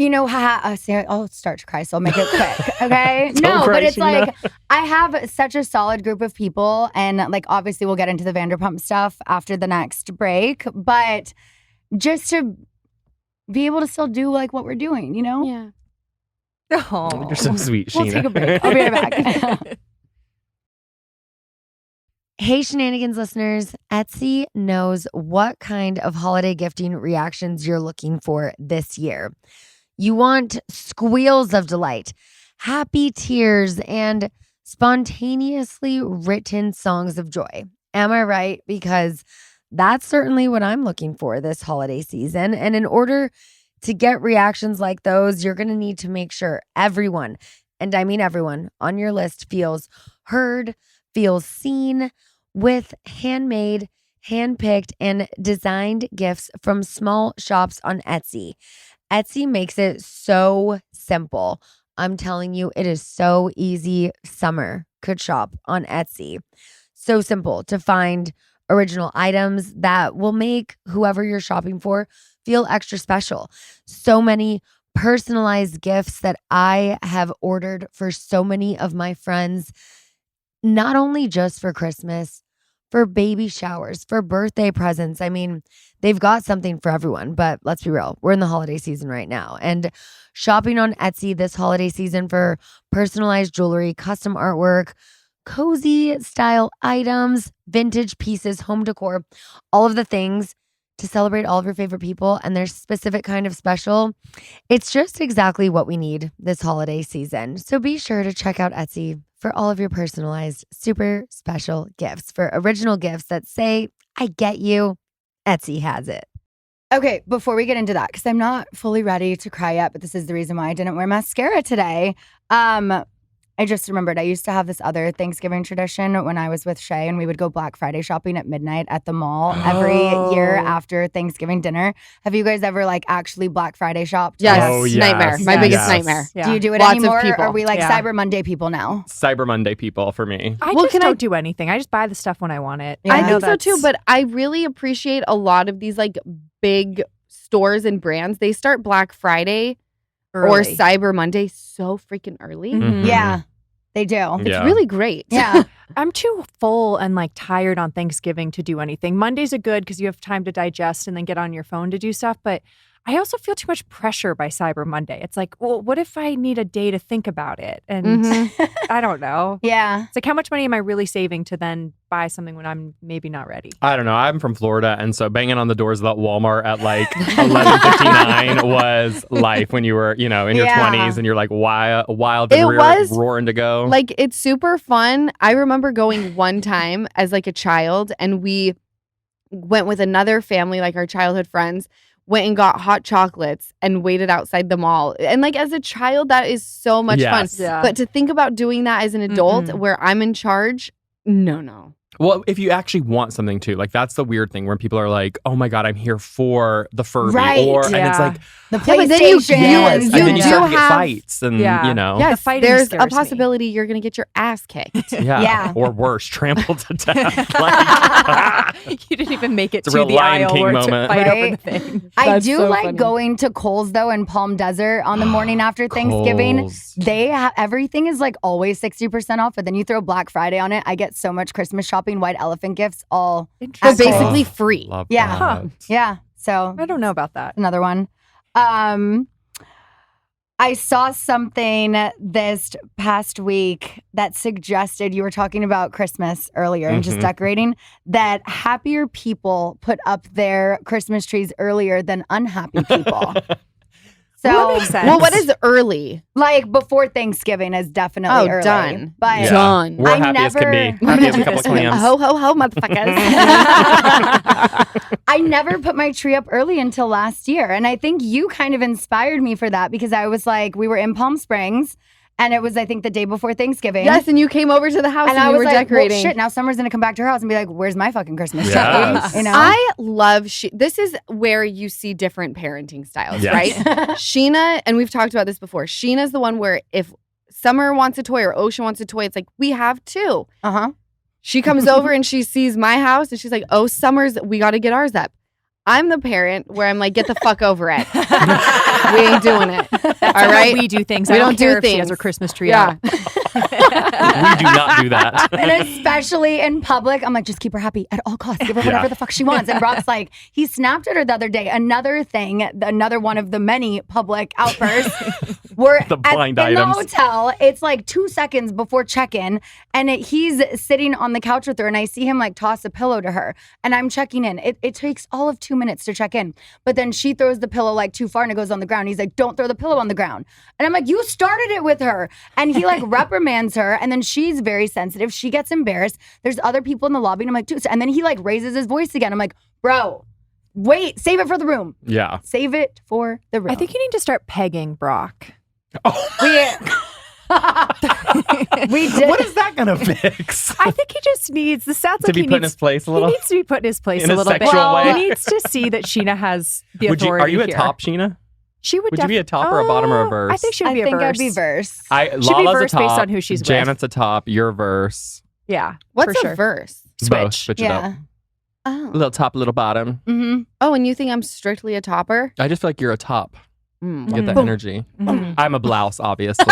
I'll start to cry, so I'll make it quick. Okay? Don't No, cry, but it's Scheana. like I have such a solid group of people, and like obviously we'll get into the Vanderpump stuff after the next break, but just to be able to still do like what we're doing, you know? Yeah. Oh, You're so sweet, We'll Scheana. take a break. I'll be right back. Hey, Shenanigans listeners, Etsy knows what kind of holiday gifting reactions you're looking for this year. You want squeals of delight, happy tears, and spontaneously written songs of joy. Am I right? Because that's certainly what I'm looking for this holiday season. And in order to get reactions like those, you're going to need to make sure everyone, and I mean everyone, on your list feels heard, feels seen, with handmade, handpicked, and designed gifts from small shops on Etsy. Etsy makes it so simple. I'm telling you, it is so easy. Summer could shop on Etsy. So simple to find original items that will make whoever you're shopping for feel extra special. So many personalized gifts that I have ordered for so many of my friends, not only just for Christmas, for baby showers, for birthday presents. I mean, they've got something for everyone, but let's be real. We're in the holiday season right now. And shopping on Etsy this holiday season for personalized jewelry, custom artwork, cozy style items, vintage pieces, home decor, all of the things to celebrate all of your favorite people and their specific kind of special. It's just exactly what we need this holiday season. So be sure to check out Etsy for all of your personalized, super special gifts, for original gifts that say, I get you. Etsy has it. Okay, before we get into that, because I'm not fully ready to cry yet, but this is the reason why I didn't wear mascara today. I just remembered I used to have this other Thanksgiving tradition when I was with Shay, and we would go Black Friday shopping at midnight at the mall every year after Thanksgiving dinner. Have you guys ever like actually Black Friday shopped? Yes. Oh, yes. Nightmare. My Yes. biggest Yes. nightmare. Yeah. Do you do it Lots of anymore? people. Or are we like Yeah. Cyber Monday people now? Cyber Monday people for me. I Well, just can I- don't do anything. I just buy the stuff when I want it. Yeah. I know think so too, but I really appreciate a lot of these like big stores and brands. They start Black Friday or Early. Cyber Monday so freaking early. Mhm. Mhm. Yeah, they do. Yeah. It's really great. Yeah. I'm too full and like tired on Thanksgiving to do anything. Mondays are good because you have time to digest and then get on your phone to do stuff. But I also feel too much pressure by Cyber Monday. It's like, well, what if I need a day to think about it? And I don't know. Yeah. It's like, how much money am I really saving to then buy something when I'm maybe not ready? I don't know. I'm from Florida, and so banging on the doors of that Walmart at like 11:59 was life when you were, in your 20s, and you're like wild and roaring to go. Like, it's super fun. I remember going one time as like a child, and we went with another family, like our childhood friends, went and got hot chocolates and waited outside the mall. And like as a child, that is so much fun. Yeah. But to think about doing that as an adult where I'm in charge, no. Well, if you actually want something too, like that's the weird thing where people are like, "Oh my god, I'm here for the Furby," Right, and it's like the Yeah, but then you PlayStation. and then you do start to get have- fights, and Yes, The fighting there's a scares me. possibility you're going to get your ass kicked. Yeah. or worse, trampled to death. Like, You didn't even make it It's a to real the Lion aisle King or moment. to fight over Right? the thing. I That's do so like funny. going to Kohl's though in Palm Desert on the morning after Thanksgiving. Kohl's. Everything is like always 60% off, but then you throw Black Friday on it. I get so much Christmas shopping, white elephant gifts, all So Interesting. basically free. Love Yeah. that. yeah. So I don't know about that. another one. I saw something this past week that suggested you were talking about Christmas earlier and just decorating, that happier people put up their Christmas trees earlier than unhappy people. So, Well, that makes sense. Well, what is early? like before Thanksgiving is definitely early. done. But Yeah. Done. We're I happy as can never- be. Happy as a couple of clams. Ho, ho, ho, motherfuckers. I never put my tree up early until last year. And I think you kind of inspired me for that because I was like, we were in Palm Springs and it was, I think, the day before Thanksgiving. Yes, and you came over to the house and, And I we was were like, decorating. well, shit, now Summer's going to come back to her house and be like, where's my fucking Christmas tree? Yes. You know? I love this is where you see different parenting styles, Yes. right? Scheana, and we've talked about this before. Scheana's the one where if Summer wants a toy or Ocean wants a toy, it's like, we have two. Uh-huh. She comes over and she sees my house and she's like, oh, Summer's, we got to get ours up. I'm the parent where I'm like, get the fuck over it. We ain't doing it. All right? We do things. We I don't don't do care if she has things. her Christmas tree Yeah. up. We do not do that. And especially in public, I'm like, just keep her happy at all costs. Give her whatever the fuck she wants. And Brock's like, he snapped at her the other day. Another thing, another one of the many public outbursts. We're The blind in the items. hotel. It's like 2 seconds before check-in, and he's sitting on the couch with her, and I see him like toss a pillow to her, and I'm checking in. It takes all of 2 minutes to check in, but then she throws the pillow like too far, and it goes on the ground. He's like, "Don't throw the pillow on the ground," and I'm like, "You started it with her," and he like reprimands her, and then she's very sensitive. She gets embarrassed. There's other people in the lobby, and I'm like, "Dude," and then he like raises his voice again. I'm like, "Bro, wait, save it for the room. Yeah. Save it for the room." I think you need to start pegging Brock. we did. What is that gonna fix? I think he just needs. This sounds To like be he put in needs. his place a He little. needs to be put in his place In a a little bit. sexual way? He needs to see that Scheana has the Would you? authority Are you a here. top, Scheana? She would. Would you be a top or a bottom or a verse? I think she would I be a think verse. I'd be verse. Should be Lala's verse a top. based on who she's with. Janet's a top. Your verse. Yeah. What's for a sure. verse? Both. Switch. Switch it up. Yeah. Oh. Little top, little bottom. Mm-hmm. Oh, and you think I'm strictly a topper? I just feel like you're a top. Mm. You get that Boom. energy. Mhm. I'm a blouse, obviously.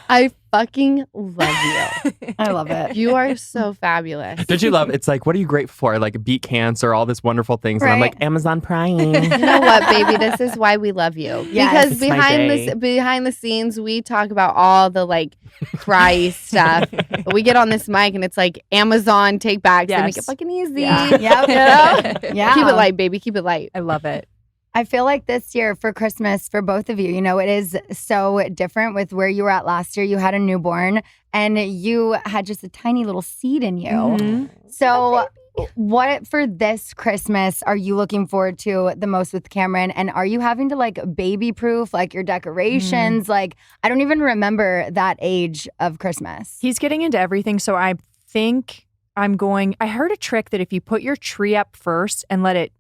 I fucking love you. I love it. You are so fabulous. Did you love? It's like, what are you grateful for? Like beat cancer, all this wonderful things, and I'm Right. like Amazon Prime. You know what, baby? This is why we love you. Yes. Because It's my day. behind the scenes, we talk about all the like cry stuff. But we get on this mic and it's like Amazon take backs. They make it Yes. fucking easy. Yeah. Yep. You know? Yeah. Keep it light, baby. Keep it light. I love it. I feel like this year for Christmas, for both of you, it is so different with where you were at last year. You had a newborn and you had just a tiny little seed in you. Mhm. So, what for this Christmas are you looking forward to the most with Cameron? And are you having to like baby proof, like your decorations? Like, I don't even remember that age of Christmas. He's getting into everything, so I think I'm going. I heard a trick that if you put your tree up first and let it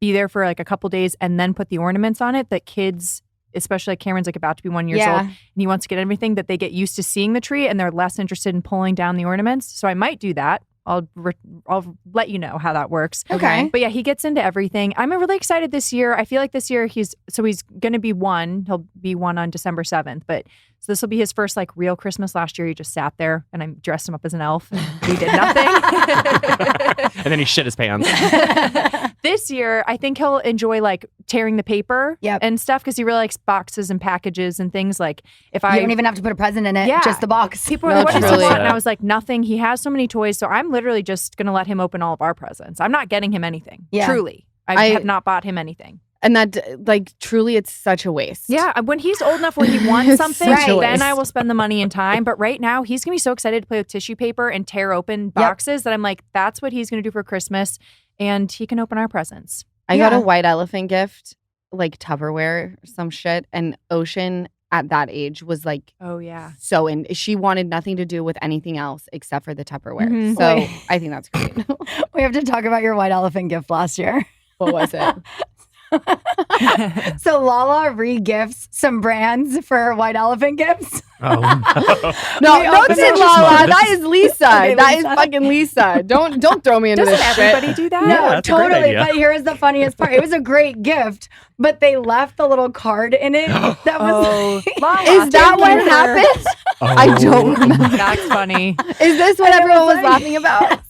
be there for like a couple days and then put the ornaments on it, that kids, especially like Cameron's like about to be 1 year old and he wants to get everything, that they get used to seeing the tree and they're less interested in pulling down the ornaments. So I might do that. I'll let you know how that works. Okay. But yeah, he gets into everything. I'm really excited this year. I feel like this year he's going to be one. He'll be one on December 7th. But so this will be his first like real Christmas. Last year he just sat there and I dressed him up as an elf and he did nothing. And then he shit his pants. This year, I think he'll enjoy like tearing the paper and stuff because he really likes boxes and packages and things. Like if You don't even have to put a present in it, just the box. People were like, what does he want? And I was like, nothing. He has so many toys. So I'm literally just going to let him open all of our presents. I'm not getting him anything. Yeah. Truly. I have not bought him anything. And that, like, truly, it's such a waste. Yeah. When he's old enough where he wants something, such a then waste. I will spend the money and time. But right now, he's going to be so excited to play with tissue paper and tear open boxes that I'm like, that's what he's going to do for Christmas. And he can open our presents. I got a white elephant gift, like Tupperware or some shit. And Ocean at that age was like, oh, yeah. So she wanted nothing to do with anything else except for the Tupperware. Mhm. So Wait. I think that's great. We have to talk about your white elephant gift last year. What was it? So Lala re-gifts some brands for her white elephant gifts. Oh, No, We don't opened say up- Lala. That is Lisa. Okay, That Lisa. is fucking Lisa. Don't throw me into Doesn't this everybody shit. do that? No, Yeah, that's a great totally. idea. But here's the funniest part. It was a great gift, but they left the little card in it. That was Lala, Is that thank what you for- happened? I don't remember. That's funny. Is this what And it everyone was was like- laughing about?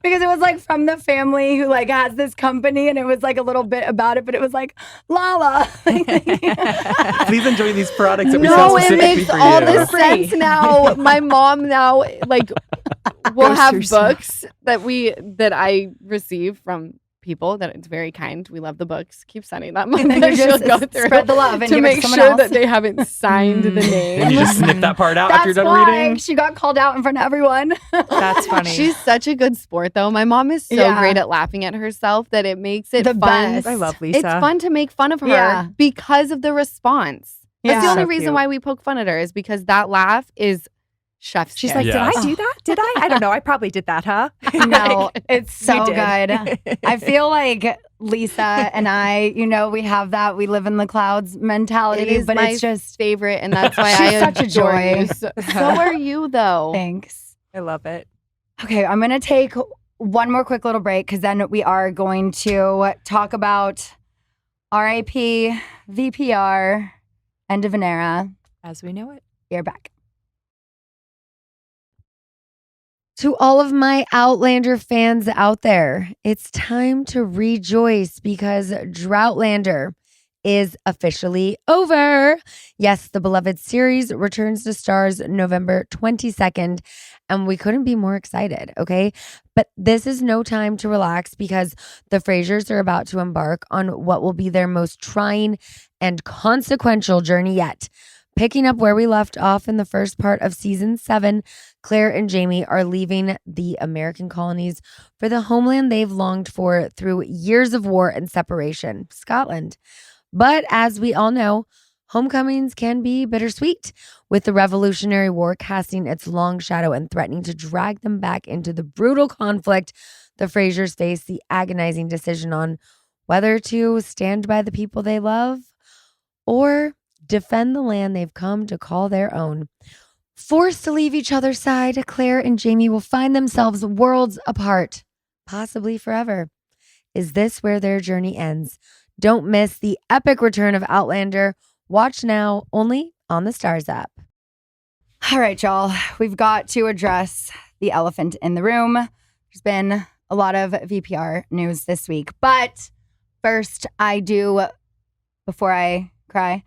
because it was like from the family who like has this company, and it was like a little bit about it, but it was like Lala. Please enjoy these products that we No, sell it specifically makes for all you. the sense now. My mom now like will Goes have through stuff. books that I receive from people that it's very kind. We love the books. Keep sending that money. And then that you she'll just go through spread the love and to give it to make someone sure else. that they haven't signed the name. And you just snip that part out after That's you're done why reading. she got called out in front of everyone. That's funny. She's such a good sport, though. My mom is so Yeah. great at laughing at herself that it makes it The fun. best. I love Lisa. It's fun to make fun of her Yeah. because of the response. That's Yeah. the only So reason cute. why we poke fun at her is because that laugh is chef's She's kiss. like, Yes. did I do that? Did I? I don't know. I probably did that, huh? No, it's so We did. good. I feel like Lisa and I, we have that we live in the clouds mentality, It is but my it's just favorite, and that's why She's I such a adore joy. you. So are you, though. thanks. I love it. Okay, I'm going to take one more quick little break because then we are going to talk about RIP, VPR, end of an era. As we know it. You're back. To all of my Outlander fans out there, it's time to rejoice because Droughtlander is officially over. Yes, the beloved series returns to STARZ November 22nd, and we couldn't be more excited, okay? But this is no time to relax because the Frasers are about to embark on what will be their most trying and consequential journey yet. Picking up where we left off in the first part of season 7, Claire and Jamie are leaving the American colonies for the homeland they've longed for through years of war and separation, Scotland. But as we all know, homecomings can be bittersweet, with the Revolutionary War casting its long shadow and threatening to drag them back into the brutal conflict. The Frasers face the agonizing decision on whether to stand by the people they love or defend the land they've come to call their own. Forced to leave each other's side, Claire and Jamie will find themselves worlds apart, possibly forever. Is this where their journey ends? Don't miss the epic return of Outlander. Watch now, only on the STARZ app. All right, y'all. We've got to address the elephant in the room. There's been a lot of VPR news this week. But first, before I cry,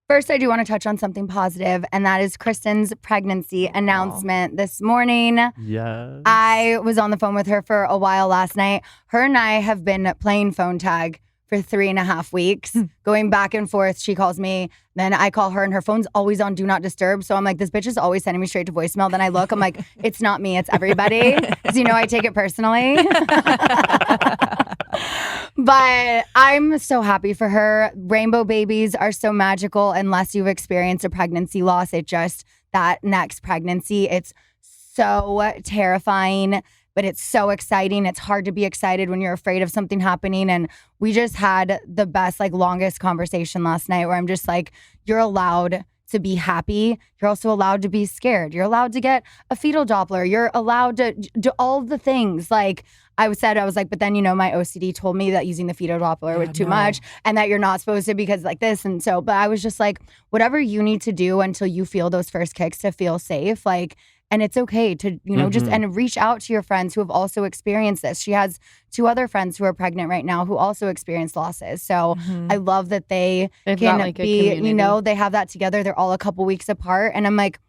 first, I do want to touch on something positive, and that is Kristen's pregnancy announcement this morning. Yes. I was on the phone with her for a while last night. Her and I have been playing phone tag for 3.5 weeks, going back and forth. She calls me, then I call her, and her phone's always on Do Not Disturb. So I'm like, this bitch is always sending me straight to voicemail. Then I look, I'm like, it's not me, it's everybody. Because I take it personally. But I'm so happy for her. Rainbow babies are so magical unless you've experienced a pregnancy loss. That next pregnancy, it's so terrifying, but it's so exciting. It's hard to be excited when you're afraid of something happening. And we just had the best, longest conversation last night where I'm just like, you're allowed to be happy, you're also allowed to be scared. You're allowed to get a fetal Doppler. You're allowed to do all the things. Like I was like, but then, my OCD told me that using the fetal Doppler was too much and that you're not supposed to because like this. And so, but I was just like, whatever you need to do until you feel those first kicks to feel safe, like, and it's okay to, just and reach out to your friends who have also experienced this. She has 2 other friends who are pregnant right now who also experienced losses. So I love that they've can got, be, they have that together. They're all a couple weeks apart. And I'm like,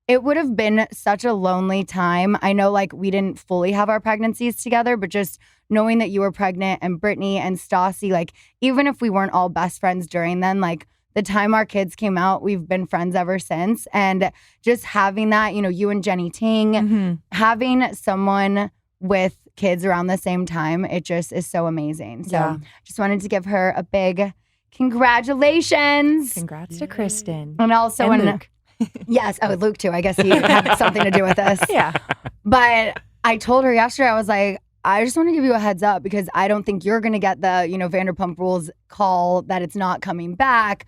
it would have been such a lonely time. I know like we didn't fully have our pregnancies together, but just knowing that you were pregnant and Brittany and Stassi, like even if we weren't all best friends during then, like the time our kids came out, we've been friends ever since. And just having that, you and Jenny Ting, having someone with kids around the same time, it just is so amazing. So just wanted to give her a big congratulations. Congrats to Kristen. And also Luke. Yes, Luke too. I guess he had something to do with this. Yeah. But I told her yesterday, I was like, I just want to give you a heads up because I don't think you're going to get the, Vanderpump Rules call that it's not coming back.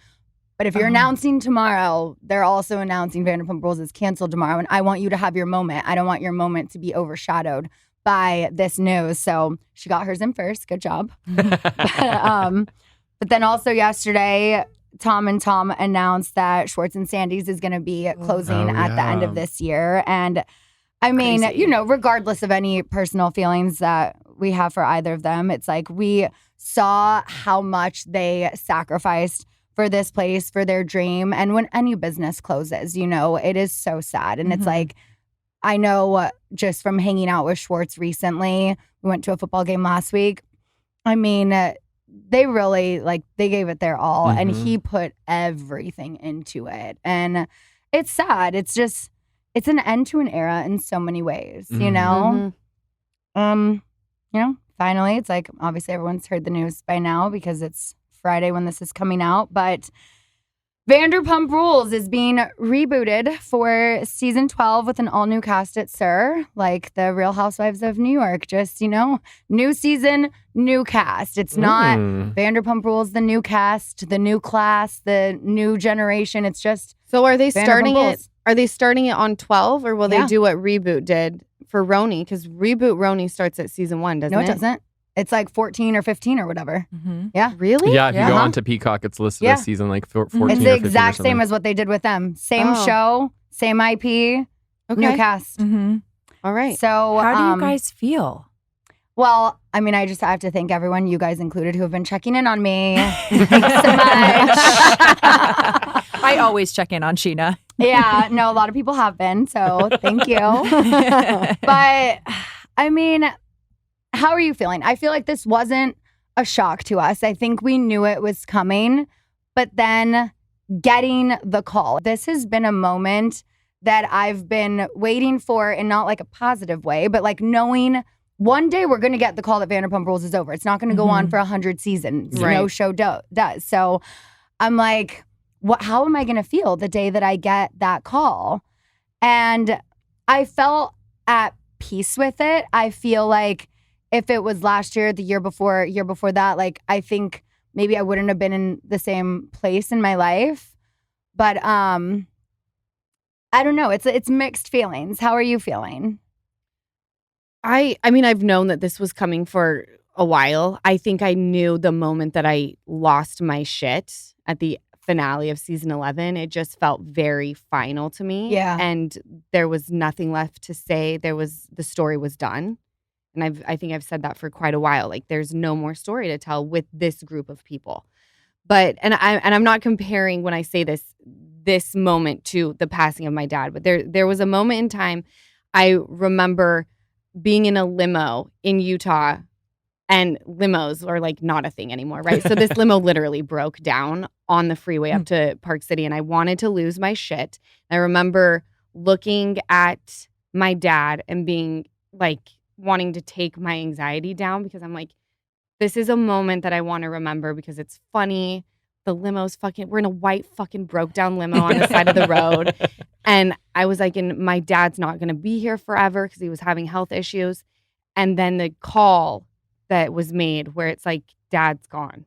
But if you're announcing tomorrow, they're also announcing Vanderpump Rules is canceled tomorrow. And I want you to have your moment. I don't want your moment to be overshadowed by this news. So she got hers in first. Good job. But then also yesterday, Tom and Tom announced that Schwartz and Sandy's is going to be closing at the end of this year. And I mean, regardless of any personal feelings that we have for either of them, it's like we saw how much they sacrificed for this place, for their dream. And when any business closes, it is so sad. And it's like, I know just from hanging out with Schwartz recently, we went to a football game last week. I mean, they really, they gave it their all. And he put everything into it. And it's sad. It's just, it's an end to an era in so many ways, finally, it's like, obviously everyone's heard the news by now because it's Friday when this is coming out, but Vanderpump Rules is being rebooted for season 12 with an all-new cast at SUR, like the Real Housewives of New York. Just, new season, new cast. It's not Vanderpump Rules, the new cast, the new class, the new generation. It's just So are they starting Vanderpump it? Rules. Are they starting it on 12 or will they do what Reboot did for Roni? Because Reboot Roni starts at season 1, doesn't it? No, it doesn't. It's like 14 or 15 or whatever. Yeah. Really? Yeah, if you go onto Peacock, it's listed as season 14 It's or 15 the or exact something. same as what they did with them. Same show, same IP, new cast. All right. So How do you guys feel? Well, I mean, I just have to thank everyone, you guys included, who have been checking in on me. Thanks so much. I always check in on Scheana. Yeah, no, a lot of people have been, so thank you. But, I mean, how are you feeling? I feel like this wasn't a shock to us. I think we knew it was coming, but then getting the call. This has been a moment that I've been waiting for in not like a positive way, but like knowing one day we're going to get the call that Vanderpump Rules is over. It's not going to go on for 100 seasons. Right. No show does. So I'm like, how am I going to feel the day that I get that call? And I felt at peace with it. I feel like if it was last year, the year before that, like I think maybe I wouldn't have been in the same place in my life. But I don't know. It's mixed feelings. How are you feeling? I mean, I've known that this was coming for a while. I think I knew the moment that I lost my shit at the finale of season 11. It just felt very final to me. Yeah. And there was nothing left to say. The story was done. And I think I've said that for quite a while. Like there's no more story to tell with this group of people. But I'm not comparing when I say this moment to the passing of my dad. But there was a moment in time I remember being in a limo in Utah, and limos are like not a thing anymore, right? So this limo literally broke down on the freeway up to Park City, and I wanted to lose my shit. I remember looking at my dad and being like wanting to take my anxiety down because I'm like, this is a moment that I want to remember because it's funny. The limo's we're in a white fucking broke down limo on the side of the road. And I was like, and my dad's not going to be here forever because he was having health issues. And then the call that was made where it's like, dad's gone.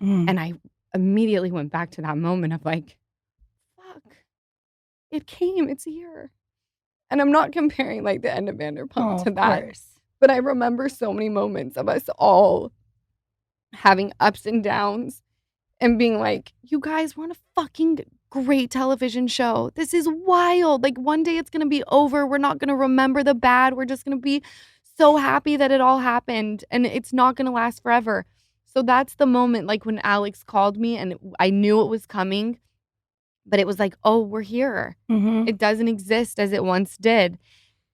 And I immediately went back to that moment of like, fuck. it came. It's here. And I'm not comparing like the end of Vanderpump to of that. course. But I remember so many moments of us all having ups and downs and being like, you guys, we're on a fucking great television show. This is wild. Like one day it's going to be over. We're not going to remember the bad. We're just going to be so happy that it all happened and it's not going to last forever. So that's the moment like when Alex called me and I knew it was coming, but it was like, oh, we're here. Mhm. It doesn't exist as it once did.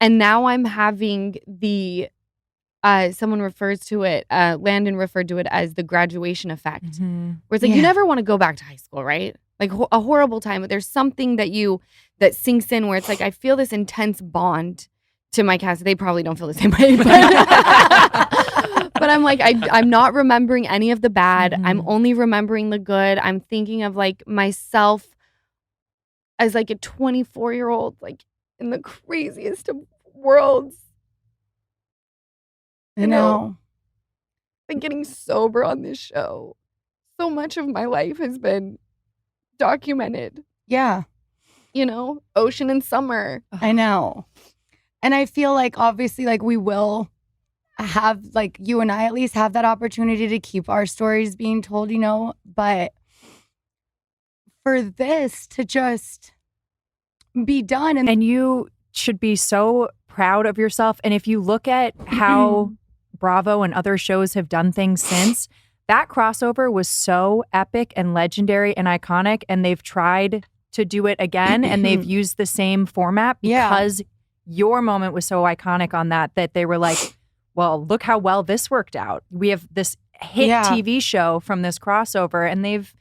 And now I'm having the someone refers to it, Landon referred to it as the graduation effect, where it's like, you never want to go back to high school, right? Like a horrible time, but there's something that sinks in where it's like, I feel this intense bond to my cast. They probably don't feel the same way, but I'm like, I'm not remembering any of the bad. I'm only remembering the good. I'm thinking of like myself as like a 24-year-old, like in the craziest of worlds. You know. Been getting sober on this show. So much of my life has been documented. Yeah. Ocean and summer. I know. And I feel like obviously like we will have like you and I at least have that opportunity to keep our stories being told, but for this to just be done And you should be so proud of yourself. And if you look at how Bravo and other shows have done things since, that crossover was so epic and legendary and iconic, and they've tried to do it again and they've used the same format because your moment was so iconic on that they were like, well, look how well this worked out. We have this hit TV show from this crossover, and they've,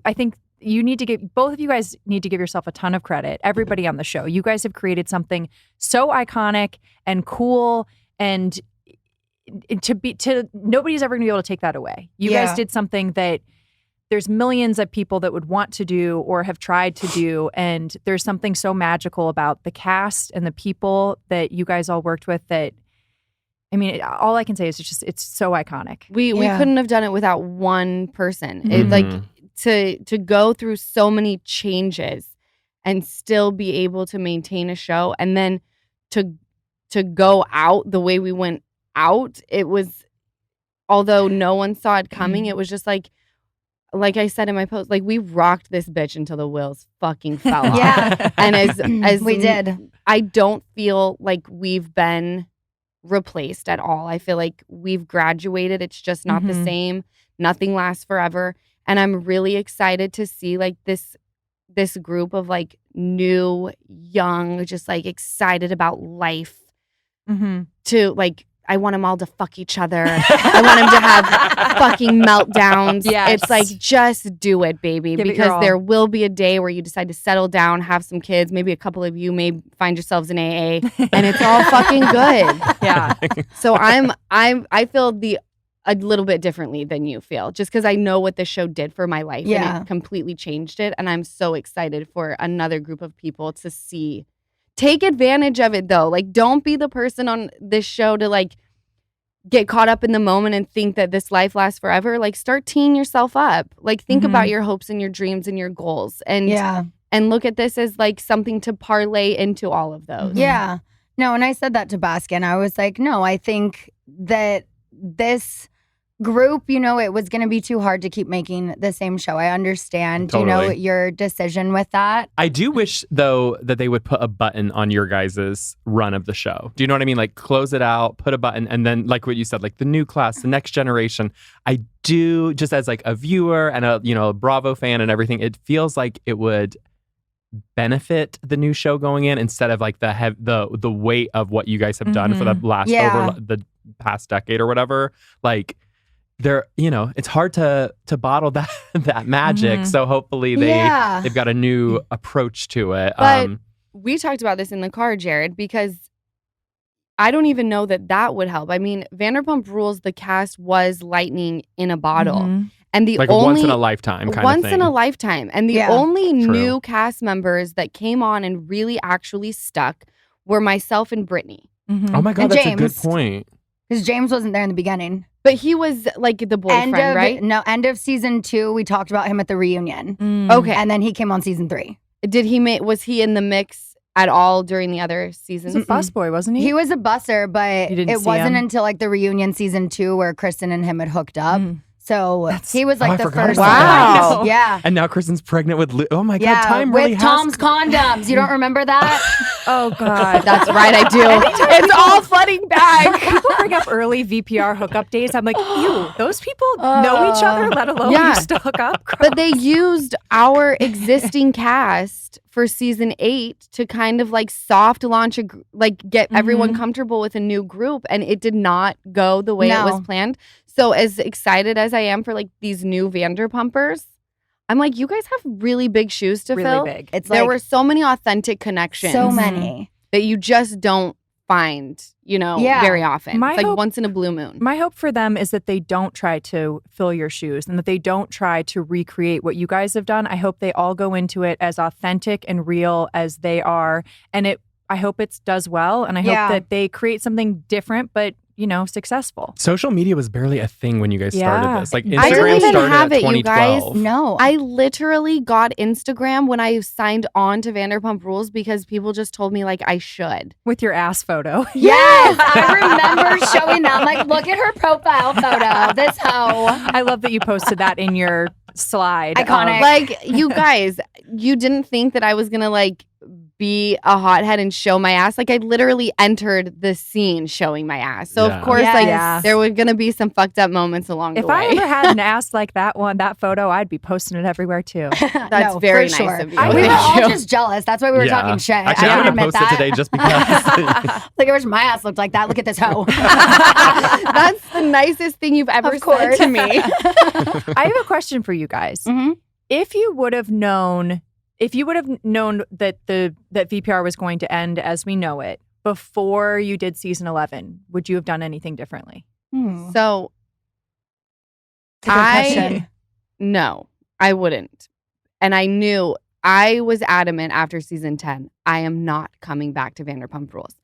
I think both of you guys need to give yourself a ton of credit. Everybody on the show. You guys have created something so iconic and cool, and nobody's ever gonna be able to take that away. You guys did something that there's millions of people that would want to do or have tried to do, and there's something so magical about the cast and the people that you guys all worked with that, I mean, all I can say is it's so iconic. We couldn't have done it without one person. It, like to go through so many changes and still be able to maintain a show, and then to go out the way we went out, it was, although no one saw it coming, it was just like I said in my post, like we rocked this bitch until the wheels fucking fell off. Yeah. And as we did. I don't feel like we've been replaced at all. I feel like we've graduated. It's just not the same. Nothing lasts forever. And I'm really excited to see like this group of like new, young, just like excited about life to like, I want them all to fuck each other. I want them to have fucking meltdowns. Yes. It's like, just do it, baby. Give it your because all. there will be a day where you decide to settle down, have some kids. Maybe a couple of you may find yourselves in AA, and it's all fucking good. Yeah. So I feel a little bit differently than you feel, just because I know what this show did for my life, and it completely changed it. And I'm so excited for another group of people to see. Take advantage of it though. Like, don't be the person on this show to like get caught up in the moment and think that this life lasts forever. Like, start teeing yourself up. Like, think about your hopes and your dreams and your goals, and look at this as like something to parlay into all of those. Yeah. No, and I said that to Baskin. I was like, no, I think that this group, it was going to be too hard to keep making the same show. I understand, Totally. your decision with that. I do wish, though, that they would put a button on your guys' run of the show. Do you know what I mean? Like, close it out, put a button, and then, like what you said, like the new class, the next generation. I do, just as like a viewer and a Bravo fan and everything, it feels like it would benefit the new show going in instead of like the weight of what you guys have done for the last over the past decade or whatever. Like, it's hard to bottle that magic. So hopefully they've got a new approach to it. But we talked about this in the car, Jared, because I don't even know that would help. I mean, Vanderpump Rules, the cast was lightning in a bottle. And the like only once in a lifetime kind of thing. Once in a lifetime. And the only new cast members that came on and really actually stuck were myself and Brittany. Oh my God, And that's James. a good point. Because James wasn't there in the beginning. But he was like the boyfriend, right? No, end of season 2, we talked about him at the reunion. Okay. And then he came on season 3. Was he in the mix at all during the other seasons? He was a busboy, wasn't he? He was a busser, but You didn't it see wasn't him? until like the reunion season 2 where Kristen and him had hooked up. So he was I like the forgot first about that. one. Yeah. And now Kristen's pregnant with oh my God, Yeah, time with really has Tom's condoms. You don't remember that? Oh God. That's right, I do. It's all flooding back. People bring up early VPR hookup days. I'm like, ew, those people know each other, let alone Yeah. used to hook up. But they used our existing cast for season 8 to kind of like soft launch get everyone comfortable with a new group, and it did not go the way it was planned. So as excited as I am for like these new Vanderpumpers, I'm like, you guys have really big shoes to Really fill. big. It's There like were so many authentic connections so many. that you just don't find, very often. My It's like hope- once in a blue moon. My hope for them is that they don't try to fill your shoes and that they don't try to recreate what you guys have done. I hope they all go into it as authentic and real as they are. And I hope it does well. And I hope that they create something different, but, successful. Social media was barely a thing when you guys started this. Like I didn't Instagram even started have at it, you guys. 2012. No. I literally got Instagram when I signed on to Vanderpump Rules because people just told me like I should. With your ass photo. Yes, I remember showing that. I'm like, look at her profile photo. This hoe. I love that you posted that in your slide. Iconic. Like, you guys, you didn't think that I was going to like be a hothead and show my ass. Like, I literally entered the scene showing my ass. So, Yeah. of course, Yes. there were going to be some fucked up moments along If the I way. ever had an ass like that photo, I'd be posting it everywhere too. That's No, very for nice sure. of you. We were Thank all you. just jealous. That's why we were talking shit. Actually, I I'm can gonna admit post that. it today just because. Like, I wish my ass looked like that. Look at this hoe. That's the nicest thing you've ever Of course. said to me. I have a question for you guys. Mhm. If you would have known that that VPR was going to end as we know it before you did season 11, would you have done anything differently? So, It's a good question. no, I wouldn't. And I knew I was adamant after season 10, I am not coming back to Vanderpump Rules.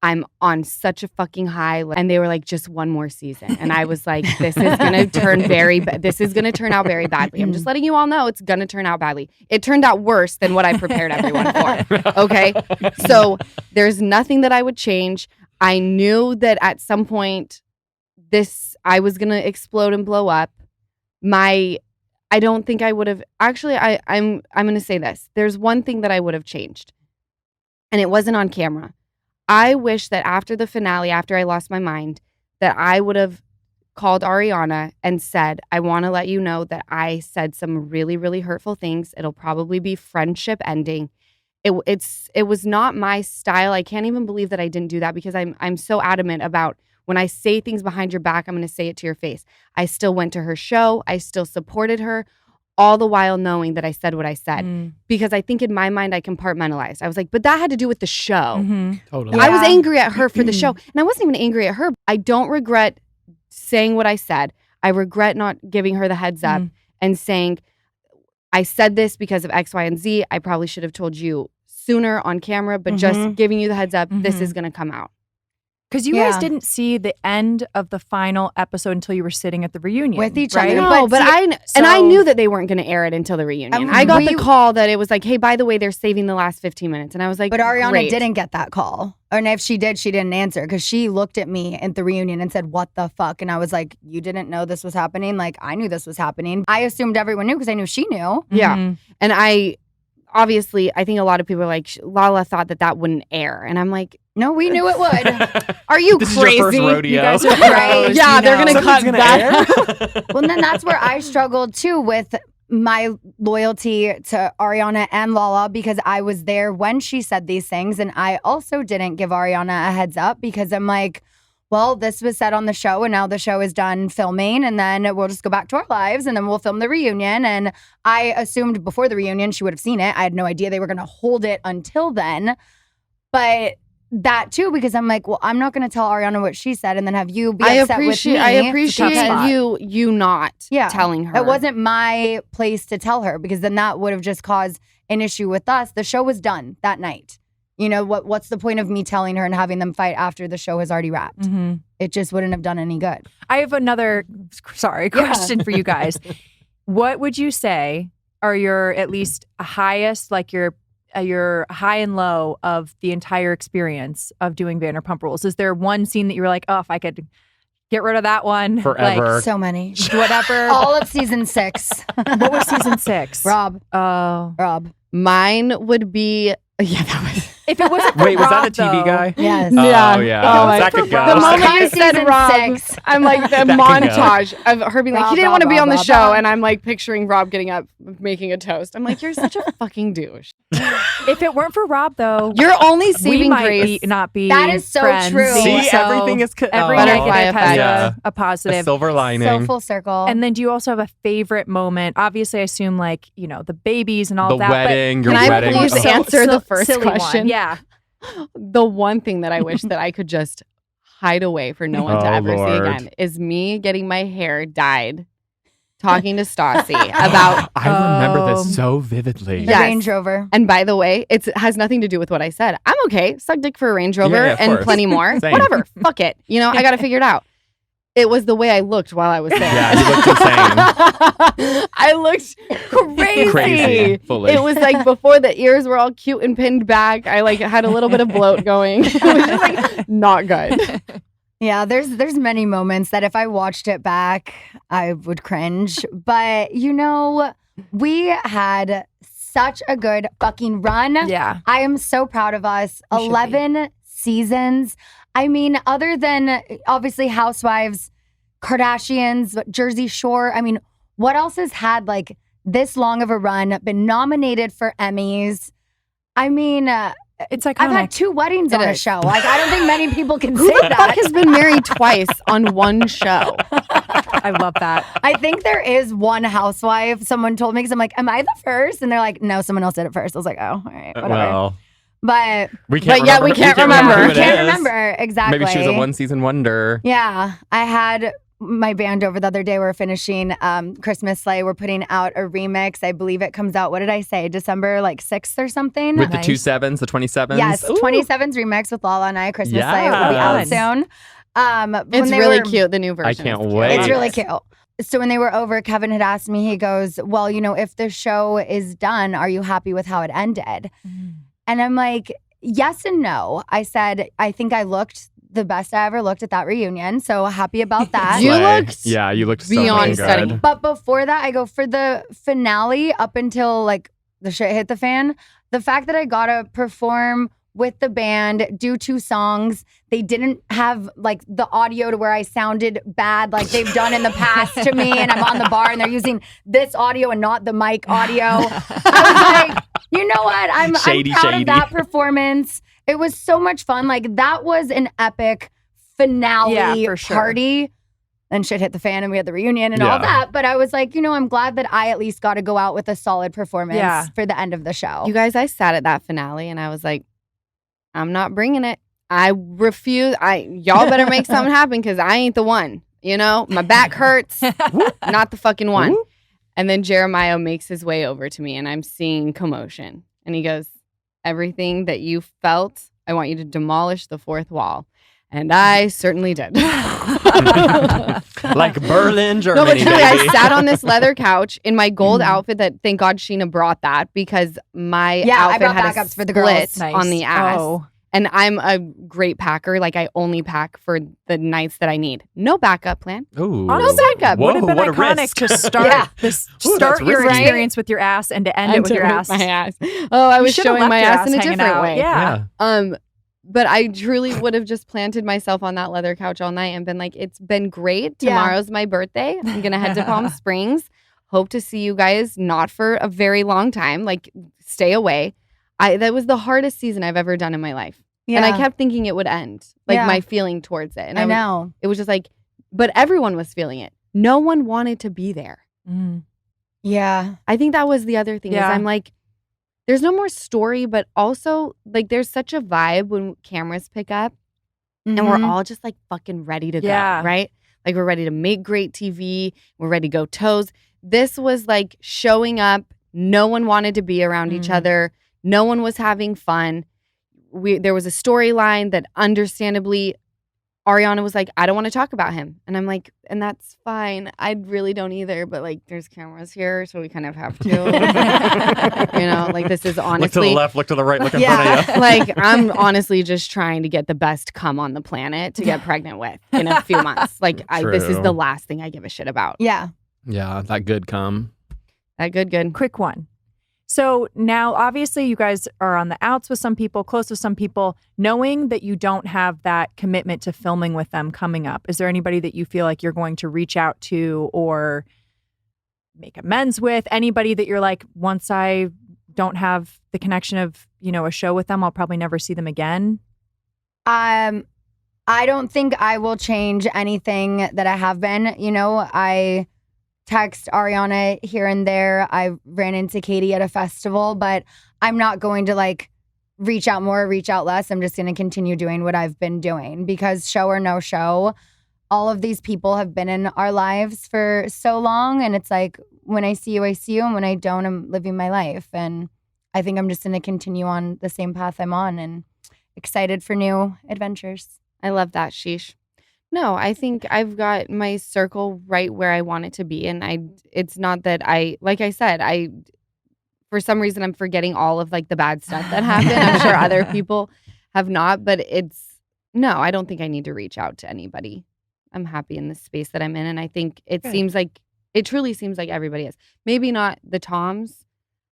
I'm on such a fucking high. And they were like, just one more season. And I was like, this is going to this is going to turn out very badly. I'm just letting you all know it's going to turn out badly. It turned out worse than what I prepared everyone for. Okay. So there's nothing that I would change. I knew that at some point I was going to explode and blow up. I don't think I would have actually, I'm going to say this. There's one thing that I would have changed, and it wasn't on camera. I wish that after the finale, after I lost my mind, that I would have called Ariana and said, I want to let you know that I said some really, really hurtful things. It'll probably be friendship ending. It was not my style. I can't even believe that I didn't do that because I'm so adamant about when I say things behind your back, I'm going to say it to your face. I still went to her show. I still supported her, all the while knowing that I said what I said. Because I think in my mind, I compartmentalized. I was like, but that had to do with the show. Totally. I was angry at her for the show. And I wasn't even angry at her. I don't regret saying what I said. I regret not giving her the heads up and saying, I said this because of X, Y, and Z. I probably should have told you sooner on camera, but just giving you the heads up, this is going to come out. Because you guys didn't see the end of the final episode until you were sitting at the reunion With each right? other. No, but see, I knew that they weren't going to air it until the reunion. I got the call that it was like, hey, by the way, they're saving the last 15 minutes. And I was like, But Ariana great. didn't get that call. And if she did, she didn't answer because she looked at me at the reunion and said, what the fuck? And I was like, you didn't know this was happening? Like, I knew this was happening. I assumed everyone knew because I knew she knew. Yeah. Mhm. And obviously, I think a lot of people are like, Lala thought that wouldn't air. And I'm like, No, we knew it would. are you This crazy? is your first rodeo. You guys are Right. pros, Yeah, you they're know. gonna cut Something's that. air? Well, and then that's where I struggled too with my loyalty to Ariana and Lala because I was there when she said these things. And I also didn't give Ariana a heads up because I'm like, well, this was said on the show and now the show is done filming and then we'll just go back to our lives and then we'll film the reunion. And I assumed before the reunion she would have seen it. I had no idea they were going to hold it until then. But that too, because I'm like, well, I'm not going to tell Ariana what she said and then have you be upset with me. I tough appreciate spot. you not telling her. It wasn't my place to tell her because then that would have just caused an issue with us. The show was done that night. You know, what's the point of me telling her and having them fight after the show has already wrapped? Mhm. It just wouldn't have done any good. I have another question for you guys. What would you say are your at least highest, like your high and low of the entire experience of doing Vanderpump Rules? Is there one scene that you were like, oh, if I could get rid of that one Forever. like, So many. whatever. All of season 6. What was season 6? Rob. Oh, Rob. Mine would be that was. if it wasn't for Wait, was Rob, that a TV though, Yes. guy? Yeah. Oh, yeah. Oh, that my- could go. The moment you By said season Rob, 6. I'm like the That can go. montage of her being like, Rob, he didn't want to be Rob, on the Rob, show, Rob. and I'm like picturing Rob getting up, making a toast. I'm like, you're such a fucking douche. if it weren't for Rob, though, You're only we saving might grace. not be That is so friends. true. See, So everything is every Butterfly negative has effect. a a positive. silver lining. So full circle. And then do you also have a favorite moment? Obviously, I assume like, the babies and all The that. wedding, but your Can I wedding. please Oh. answer the first silly one. question? Yeah. The one thing that I wish that I could just hide away for no one to Oh, ever Lord. see again is me getting my hair dyed, talking to Stassi about. I remember Um, this so vividly. the Yes. Range Rover. And by the way, it has nothing to do with what I said. I'm okay. Suck dick for a Range Rover Yeah, of and course. plenty more. Same. Whatever. Fuck it. I got to figure it out. It was the way I looked while I was there. Yeah, you looked insane. I looked crazy. Crazy, fully. It was like before the ears were all cute and pinned back. I like had a little bit of bloat going. It was just like not good. Yeah, there's many moments that if I watched it back, I would cringe. But we had such a good fucking run. Yeah. I am so proud of us. You should be. 11 seasons. I mean, other than obviously Housewives, Kardashians, Jersey Shore. I mean, what else has had like this long of a run, been nominated for Emmys? I mean, It's iconic. I've had 2 weddings It on a is. show. Like, I don't think many people can Who say the that. fuck has been married twice on one show? I love that. I think there is one housewife. Someone told me because I'm like, am I the first? And they're like, no, someone else did it first. I was like, oh, all right, whatever. Well, but we can't But yeah, remember. we can't who remember. it I can't is. remember exactly. Maybe she was a one-season wonder. Yeah, I had my band over the other day. We're finishing Christmas Sleigh. We're putting out a remix. I believe it comes out, what did I say, December 6th or something? With the Nice. 27s, the 27s. Yes, Ooh. 27's remix with Lala and I. Christmas Sleigh will be out Yes. soon. It's When they really were- cute. The new version. I is can't cute. wait. It's really cute. So when they were over, Kevin had asked me, he goes, well, if the show is done, are you happy with how it ended? And I'm like, yes and no. I said, I think I looked the best I ever looked at that reunion. So happy about that. You Slay. looked Yeah, you looked beyond so fucking stunning. good. But before that, I go for the finale up until the shit hit the fan. The fact that I got to perform with the band, do 2 songs. They didn't have the audio to where I sounded bad like they've done in the past to me. And I'm on the bar and they're using this audio and not the mic audio. I was like, you know what? I'm Shady, proud shady. of that performance. It was so much fun. That was an epic finale Yeah, for sure. party. Then shit hit the fan and we had the reunion and all Yeah. that. But I was like, I'm glad that I at least got to go out with a solid performance Yeah. for the end of the show. You guys, I sat at that finale and I was like, I'm not bringing it. I refuse. Y'all better make something happen because I ain't the one. My back hurts. Not the fucking one. Whoop. And then Jeremiah makes his way over to me and I'm seeing commotion. And he goes, everything that you felt, I want you to demolish the 4th wall. And I certainly did. Like Berlin, No, Germany, but truly, baby. I sat on this leather couch in my gold outfit that, thank God, Scheana brought that because my Yeah, I outfit brought had a backups for the split girls. Nice. on the ass. Oh. And I'm a great packer. I only pack for the nights that I need. No backup plan. Ooh. Honestly, backup. Whoa, would have been what a iconic risk. to start Yeah. this. Ooh, Start that's your risky. experience with your ass and to end it with your ass. My ass. Oh, I You was should've showing left my your ass in a hanging different out. way. Yeah. But I truly would have just planted myself on that leather couch all night and been like, it's been great. Yeah. Tomorrow's my birthday. I'm going to head to Palm Springs. Hope to see you guys not for a very long time. Stay away. That was the hardest season I've ever done in my life. Yeah. And I kept thinking it would end. Yeah. My feeling towards it. And I know. It was just but everyone was feeling it. No one wanted to be there. Mm. Yeah. I think that was the other thing is Yeah. I'm like, there's no more story, but also there's such a vibe when cameras pick up and we're Mhm. all just fucking ready to Yeah. go, right? We're ready to make great TV. We're ready to go toes. This was showing up. No one wanted to be around each Mm. other. No one was having fun. There was a storyline that understandably Ariana was like, I don't want to talk about him. And I'm like, and that's fine. I really don't either. But like, there's cameras here, so we kind of have to. Like this is honestly. Look to the left, look to the right, look in front of you. Like I'm honestly just trying to get the best cum on the planet to get pregnant with in a few months. Like this is True. the last thing I give a shit about. Yeah. Yeah, that good cum. That good. Quick one. So now, obviously, you guys are on the outs with some people, close with some people. Knowing that you don't have that commitment to filming with them coming up, is there anybody that you feel like you're going to reach out to or make amends with? Anybody that you're like, once I don't have the connection of, a show with them, I'll probably never see them again? I don't think I will change anything that I have been. I text Ariana here and there. I ran into Katie at a festival, but I'm not going to like reach out more, reach out less. I'm just going to continue doing what I've been doing because show or no show, all of these people have been in our lives for so long. And it's like, when I see you, I see you. And when I don't, I'm living my life. And I think I'm just going to continue on the same path I'm on and excited for new adventures. I love that, sheesh. No, I think I've got my circle right where I want it to be. And it's not that like I said, for some reason, I'm forgetting all of like the bad stuff that happened. I'm sure other people have not, but I don't think I need to reach out to anybody. I'm happy in the space that I'm in. And I think it truly seems like everybody is. Maybe not the Toms.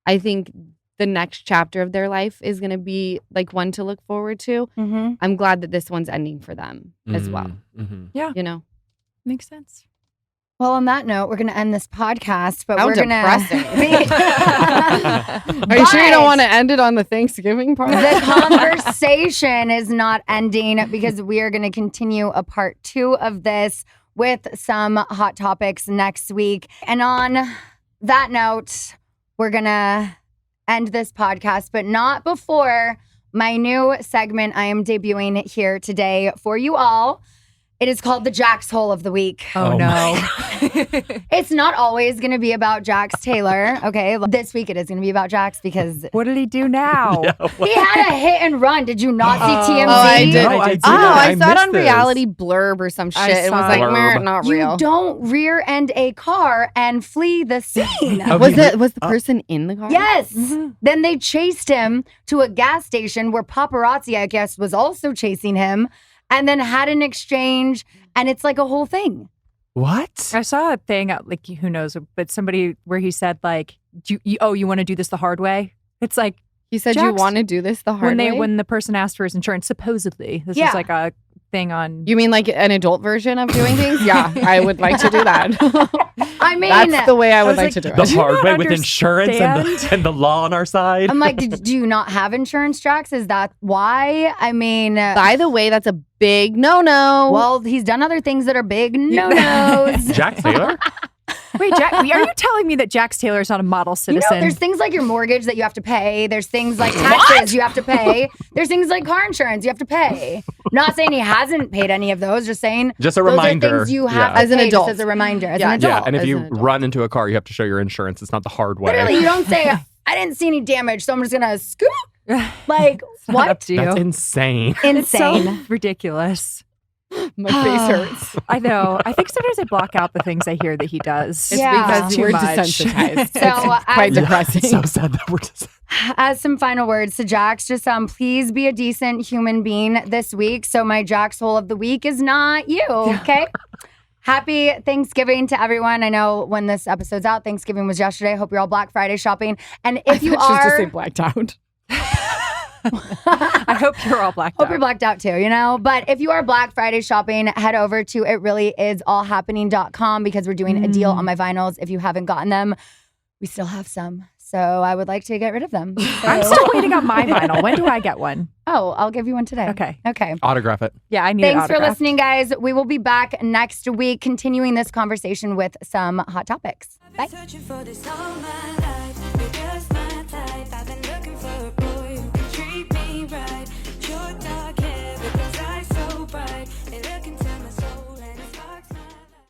I think the next chapter of their life is going to be like one to look forward to. Mm-hmm. I'm glad that this one's ending for them as well. Mm-hmm. Yeah. Makes sense. Well, on that note, we're going to end this podcast, but How we're going depressing. to... Are you sure you don't want to end it on the Thanksgiving part? The conversation is not ending because we are going to continue a part 2 of this with some hot topics next week. And on that note, we're going to end this podcast, but not before my new segment I am debuting here today for you all. It is called the Jax Hole of the Week. Oh no. It's not always going to be about Jax Taylor. Okay. This week it is going to be about Jax because What did he do now? he had a hit and run. Did you not see TMZ? Oh, I did. No, I did. I saw it on missed this. reality blurb or some shit. It was saw like, Blurb. "Meh, not real. You don't rear end a car and flee the scene. Was the person in the car? Yes. Then they chased him to a gas station where paparazzi, I guess, was also chasing him and then had an exchange. And it's like a whole thing. What? I saw a thing, like, who knows, but somebody where he said, like, you want to do this the hard way? It's like, He said, Jax, you want to do this the hard way? when the person asked for his insurance, supposedly, this Yeah. is like a thing on. You mean like an adult version of doing things? Yeah, I would like to do that. I mean, That's the way I would was like like, to do The it. you hard not way with insurance and understand? the law on our side. I'm like, do you not have insurance, Jax? Is that why? I mean, By the way, that's a big no-no. well, he's done other things that are big no-nos. Jack Taylor? Wait, Jack, are you telling me that Jax Taylor is not a model You citizen? know, there's things like your mortgage that you have to pay. There's things like taxes you have to pay. There's things like car insurance you have to pay. Not saying he hasn't paid any of those. Just saying Just a those reminder. are things you have Yeah. to As an pay just adult. as a reminder. As Yeah. an adult. Yeah, and if as you an adult. run into a car, you have to show your insurance. It's not the hard way. Literally, you don't say, I didn't see any damage, so I'm just going to scoot. Like, It's not what? up to you. That's insane. It's so Insane. ridiculous. My face hurts. I know. I think sometimes I block out the things I hear that he does. It's Yeah. because Too we're much. desensitized. So, It's quite as- depressing. It's so sad that we're just. As some final words to Jax, just please be a decent human being this week. So my Jax hole of the week is not you, okay? Happy Thanksgiving to everyone. I know when this episode's out, Thanksgiving was yesterday. I hope you're all Black Friday shopping. And if you I thought she was just are, say blacked out. I hope you're all blacked hope out. you're blacked out too, you know? But if you are Black Friday shopping, head over to itreallyisallhappening.com because we're doing a deal on my vinyls. If you haven't gotten them, we still have some. So I would like to get rid of them. I'm So- still waiting on my vinyl. When do I get one? Oh, I'll give you one today. Okay. Okay. Autograph it. Yeah, I need an Thanks for autograph. listening, guys. We will be back next week continuing this conversation with some hot topics. Bye. Searching for this all my life. You're just